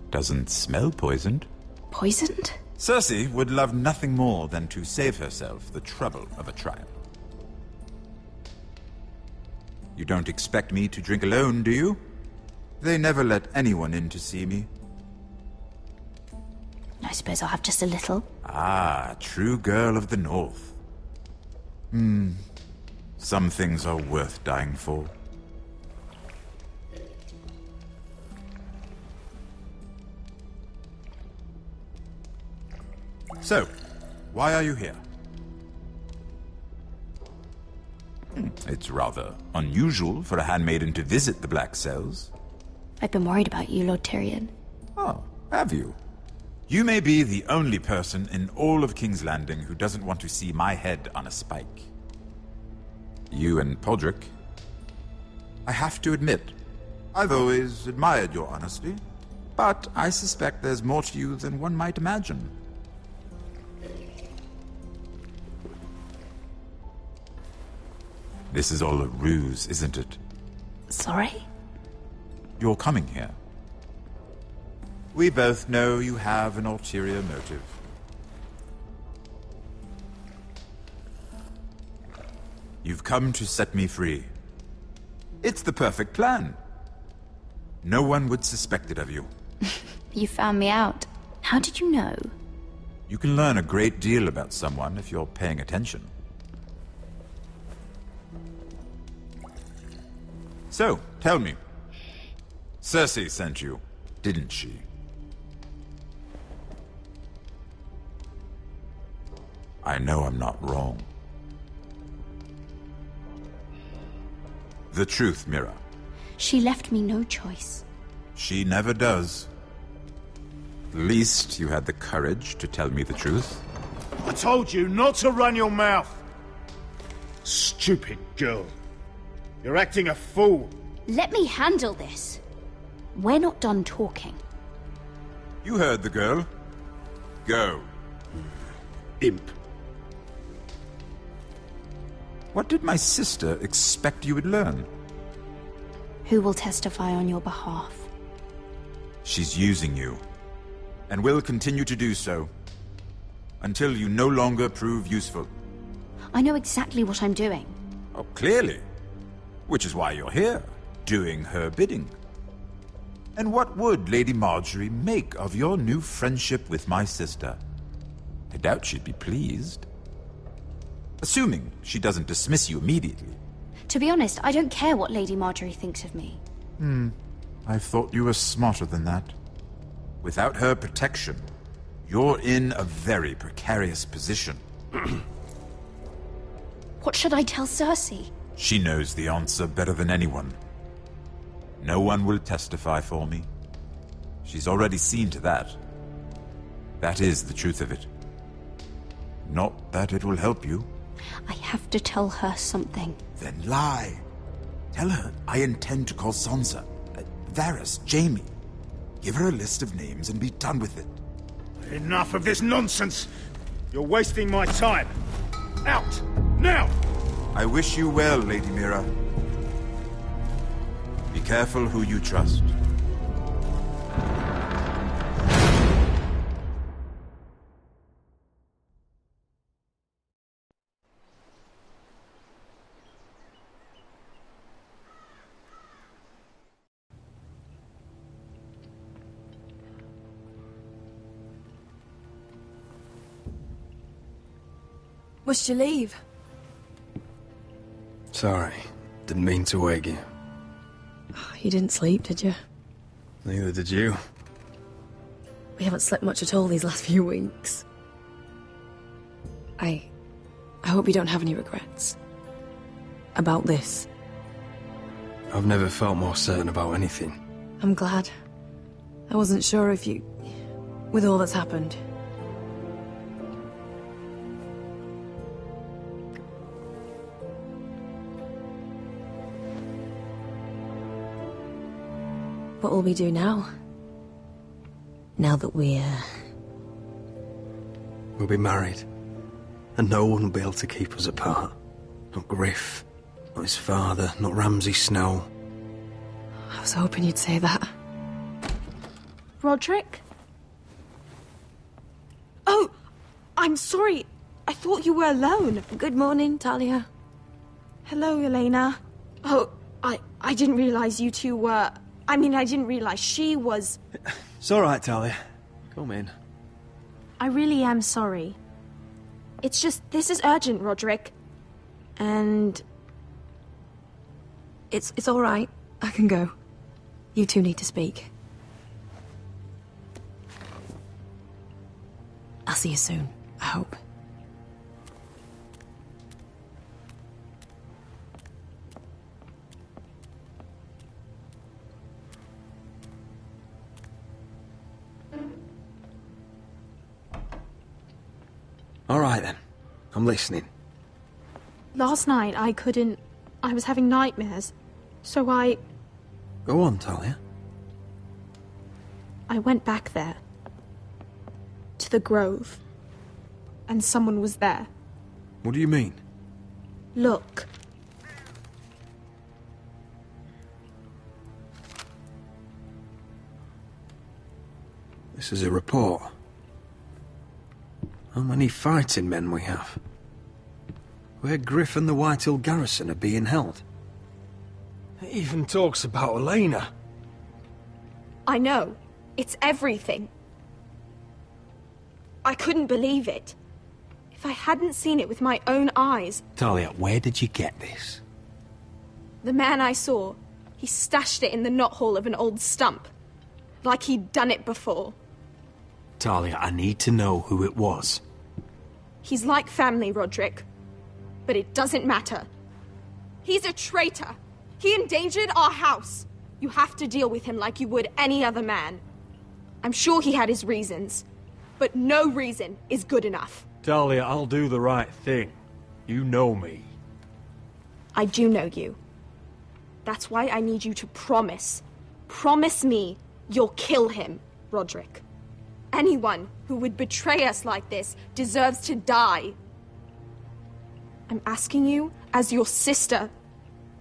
Doesn't smell poisoned. Poisoned? Cersei would love nothing more than to save herself the trouble of a trial. You don't expect me to drink alone, do you? They never let anyone in to see me. I suppose I'll have just a little. Ah, true girl of the North. Some things are worth dying for. So, why are you here? It's rather unusual for a handmaiden to visit the Black Cells. I've been worried about you, Lord Tyrion. Oh, have you? You may be the only person in all of King's Landing who doesn't want to see my head on a spike. You and Podrick. I have to admit, I've always admired your honesty, but I suspect there's more to you than one might imagine. This is all a ruse, isn't it? Sorry? You're coming here. We both know you have an ulterior motive. You've come to set me free. It's the perfect plan. No one would suspect it of you. You found me out. How did you know? You can learn a great deal about someone if you're paying attention. So, tell me. Cersei sent you, didn't she? I know I'm not wrong. The truth, Mira. She left me no choice. She never does. At least you had the courage to tell me the truth. I told you not to run your mouth! Stupid girl. You're acting a fool. Let me handle this. We're not done talking. You heard the girl. Go. Imp. What did my sister expect you would learn? Who will testify on your behalf? She's using you, and will continue to do so, until you no longer prove useful. I know exactly what I'm doing. Oh, clearly. Which is why you're here, doing her bidding. And what would Lady Marjorie make of your new friendship with my sister? I doubt she'd be pleased. Assuming she doesn't dismiss you immediately. To be honest, I don't care what Lady Marjorie thinks of me. I thought you were smarter than that. Without her protection, you're in a very precarious position. What should I tell Cersei? She knows the answer better than anyone. No one will testify for me. She's already seen to that. That is the truth of it. Not that it will help you. I have to tell her something. Then lie. Tell her I intend to call Sansa, Varys, Jaime. Give her a list of names and be done with it. Enough of this nonsense! You're wasting my time! Out! Now! I wish you well, Lady Mira. Be careful who you trust. Must you leave? Sorry, didn't mean to wake you. You didn't sleep, did you? Neither did you. We haven't slept much at all these last few weeks. I hope you don't have any regrets. About this. I've never felt more certain about anything. I'm glad. I wasn't sure if you... with all that's happened. What will we do now? Now that we're... We'll be married. And no one will be able to keep us apart. Not Griff, not his father, not Ramsay Snow. I was hoping you'd say that. Roderick? Oh, I'm sorry. I thought you were alone. Good morning, Talia. Hello, Elena. Oh, I didn't realize you two were... I mean, I didn't realize she was... It's all right, Talia. Come in. I really am sorry. It's just, this is urgent, Roderick. And... It's all right. I can go. You two need to speak. I'll see you soon, I hope. All right, then. I'm listening. Last night, I was having nightmares. So I Go on, Talia. went back there. To the grove. And someone was there. What do you mean? Look. This is a report. How many fighting men we have? Where Griff and the Whitehill garrison are being held. It even talks about Elena. I know. It's everything. I couldn't believe it. If I hadn't seen it with my own eyes... Talia, where did you get this? The man I saw, he stashed it in the knothole of an old stump. Like he'd done it before. Talia, I need to know who it was. He's like family, Roderick. But it doesn't matter. He's a traitor. He endangered our house. You have to deal with him like you would any other man. I'm sure he had his reasons. But no reason is good enough. Talia, I'll do the right thing. You know me. I do know you. That's why I need you to promise. Promise me you'll kill him, Roderick. Anyone who would betray us like this deserves to die. I'm asking you, as your sister,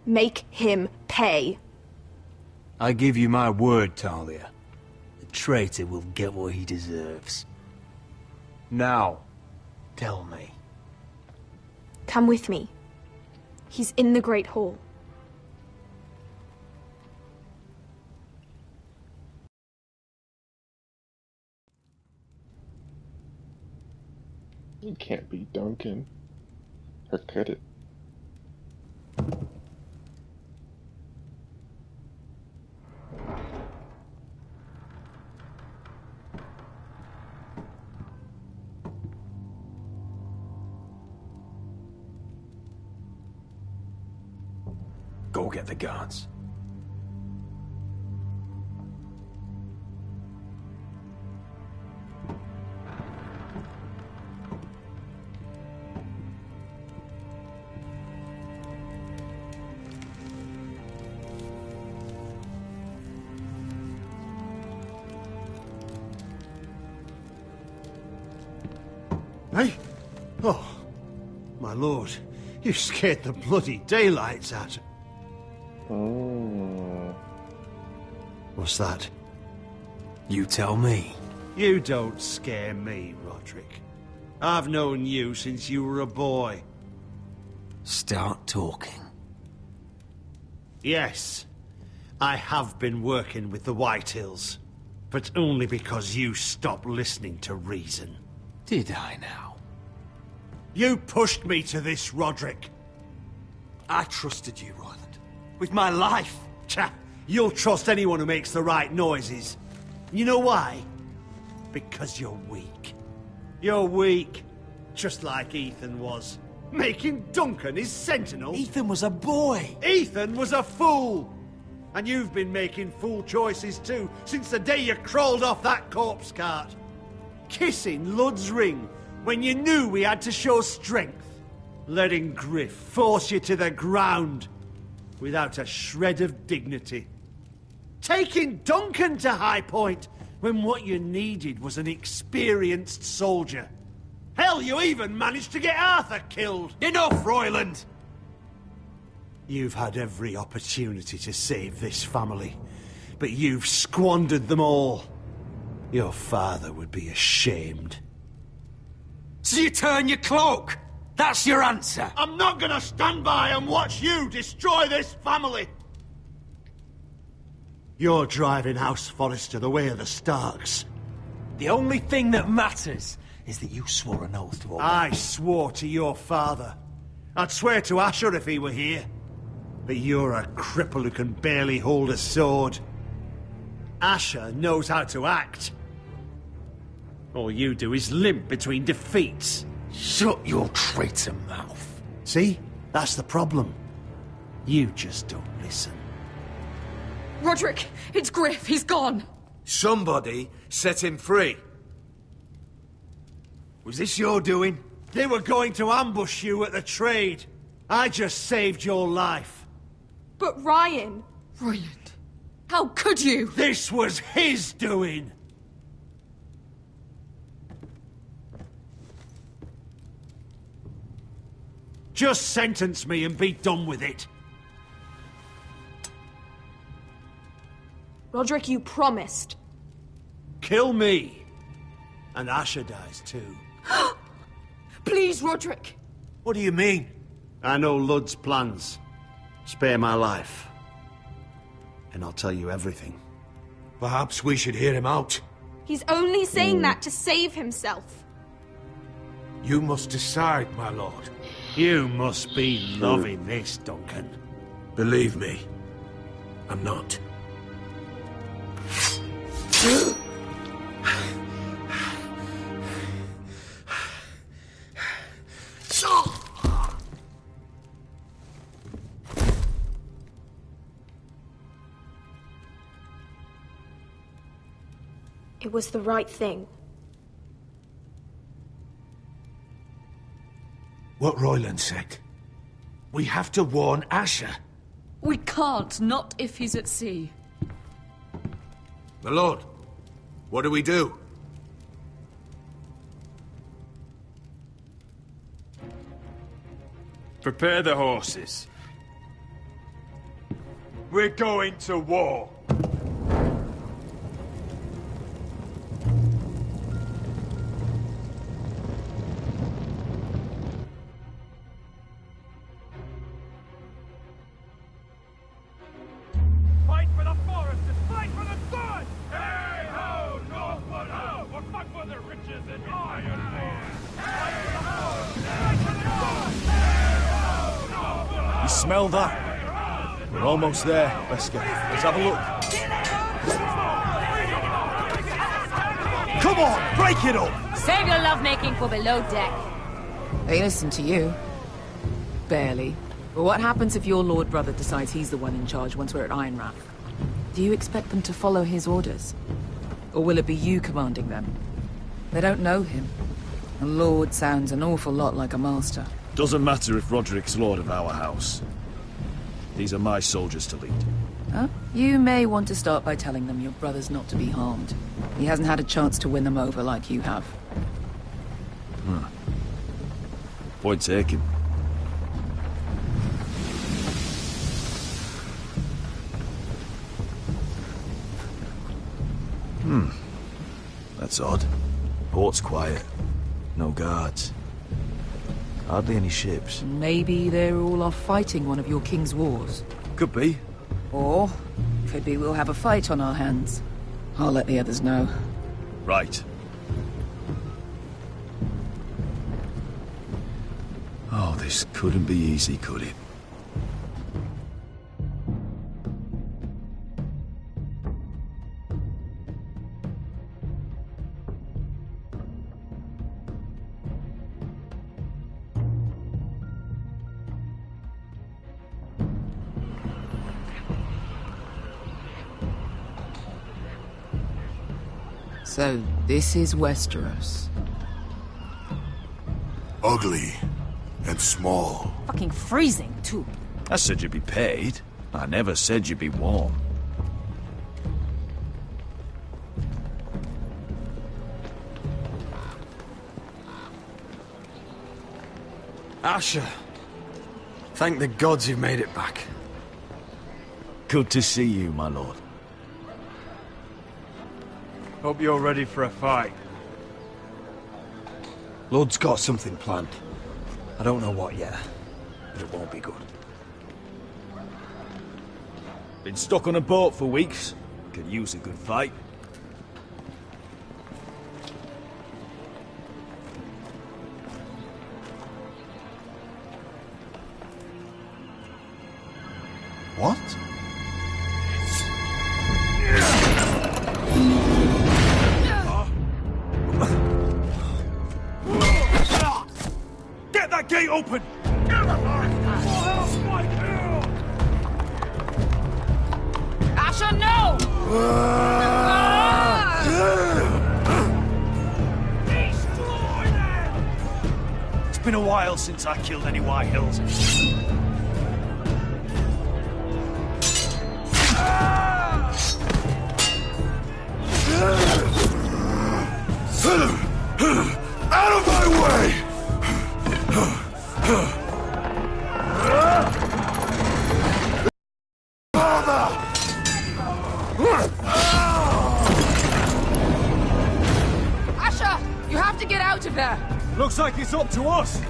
make him pay. I give you my word, Talia. The traitor will get what he deserves. Now, tell me. Come with me. He's in the Great Hall. You can't be Duncan. Or could it? Go get the guards. Eh? Oh, my lord, you scared the bloody daylights out. Oh. What's that? You tell me. You don't scare me, Roderick. I've known you since you were a boy. Start talking. Yes, I have been working with the Whitehills, but only because you stopped listening to reason. Did I now? You pushed me to this, Roderick. I trusted you, Roland. With my life. Cha, you'll trust anyone who makes the right noises. You know why? Because you're weak. You're weak, just like Ethan was. Making Duncan his sentinel. Ethan was a boy. Ethan was a fool. And you've been making fool choices too, since the day you crawled off that corpse cart. Kissing Lud's ring when you knew we had to show strength. Letting Griff force you to the ground without a shred of dignity. Taking Duncan to High Point when what you needed was an experienced soldier. Hell, you even managed to get Arthur killed. Enough, Royland! You've had every opportunity to save this family, but you've squandered them all. Your father would be ashamed. So you turn your cloak? That's your answer? I'm not gonna stand by and watch you destroy this family! You're driving House Forrester the way of the Starks. The only thing that matters is that you swore an oath to obey. I swore to your father. I'd swear to Asher if he were here. But you're a cripple who can barely hold a sword. Asher knows how to act. All you do is limp between defeats. Shut your traitor mouth. See? That's the problem. You just don't listen. Roderick, it's Griff. He's gone. Somebody set him free. Was this your doing? They were going to ambush you at the trade. I just saved your life. But Ryan... Roland. How could you? This was his doing. Just sentence me and be done with it. Roderick, you promised. Kill me. And Asher dies too. Please, Roderick. What do you mean? I know Lud's plans. Spare my life. And I'll tell you everything. Perhaps we should hear him out. He's only saying that to save himself. You must decide, my lord. You must be loving this, Duncan. Believe me, I'm not. It was the right thing. What Royland said. We have to warn Asher. We can't, not if he's at sea. My lord, what do we do? Prepare the horses. We're going to war. Fight for the foresters! Fight for the sword! Hey ho, Northwood ho! We'll fight for the riches and iron ore! Fight for the foresters! Fight for the sword! Hey ho, Northwood ho! You smell that? We're almost there, Wesker. Let's have a look. Come on, break it up! Save your lovemaking for below deck. They listen to you. Barely. But what happens if your lord brother decides he's the one in charge once we're at Ironrath? Do you expect them to follow his orders? Or will it be you commanding them? They don't know him. A lord sounds an awful lot like a master. Doesn't matter if Roderick's lord of our house. These are my soldiers to lead. Huh? You may want to start by telling them your brother's not to be harmed. He hasn't had a chance to win them over like you have. Point taken. That's odd. Port's quiet. No guards. Hardly any ships. Maybe they're all off fighting one of your king's wars. Could be. Or, could be we'll have a fight on our hands. I'll let the others know. Right. Oh, this couldn't be easy, could it? So, this is Westeros. Ugly and small. Fucking freezing, too. I said you'd be paid. I never said you'd be warm. Asher. Thank the gods you've made it back. Good to see you, my lord. Hope you're ready for a fight. Lord's got something planned. I don't know what yet, but it won't be good. Been stuck on a boat for weeks. Could use a good fight. What? Get that gate open! Asher, no! It's been a while since I killed any White Hills. Out of my way! Asher, you have to get out of there! Looks like it's up to us.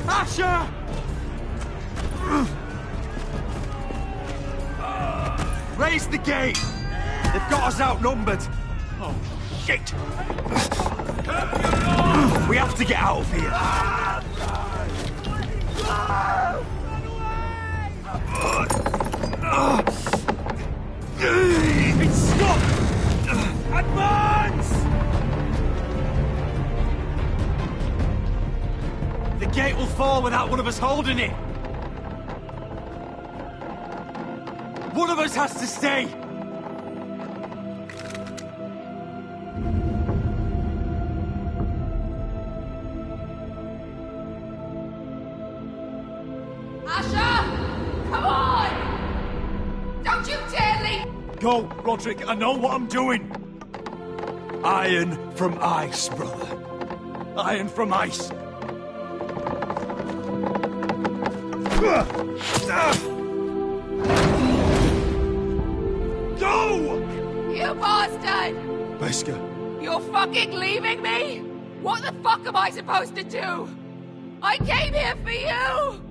Asher! Raise the gate! They've got us outnumbered. Oh, shit! We have to get out of here. It's stuck! Advance! The gate will fall without one of us holding it. One of us has to stay. Asher! Come on! Don't you dare leave! Go, Roderick, I know what I'm doing. Iron from ice, brother. Iron from ice. Go! You bastard! Wesker. You're fucking leaving me? What the fuck am I supposed to do? I came here for you!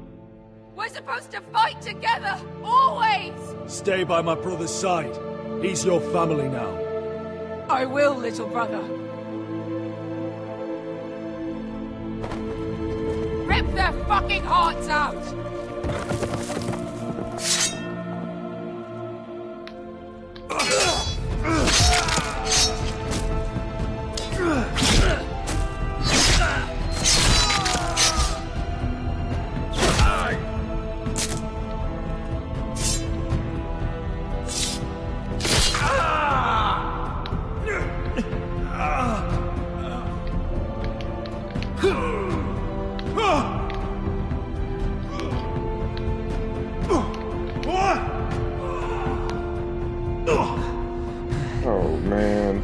We're supposed to fight together, always! Stay by my brother's side. He's your family now. I will, little brother. Rip their fucking hearts out! Oh, man.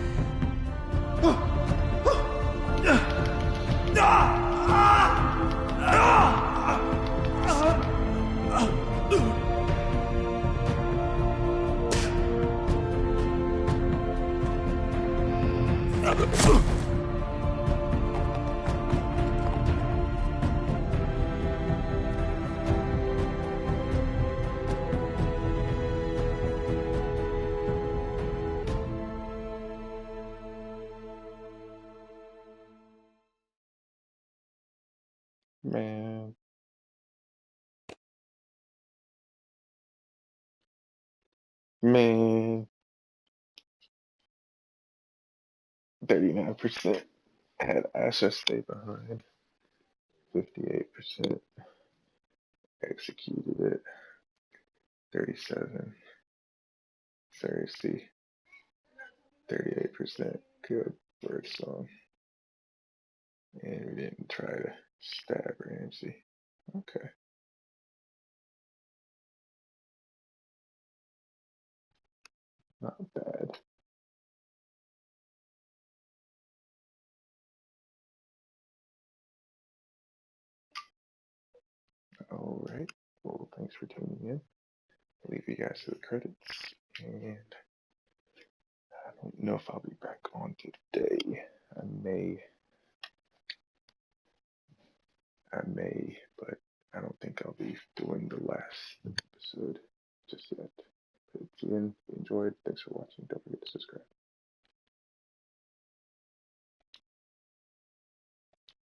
Man. Man. 39% had Asha stay behind. 58% executed it. 37 Cersei. 38% good word song. And we didn't try to stab Ramsey. Okay. Not bad. Alright. Well, thanks for tuning in. I'll leave you guys to the credits. And I don't know if I'll be back on today. I may, but I don't think I'll be doing the last episode just yet. But if you enjoyed, thanks for watching. Don't forget to subscribe.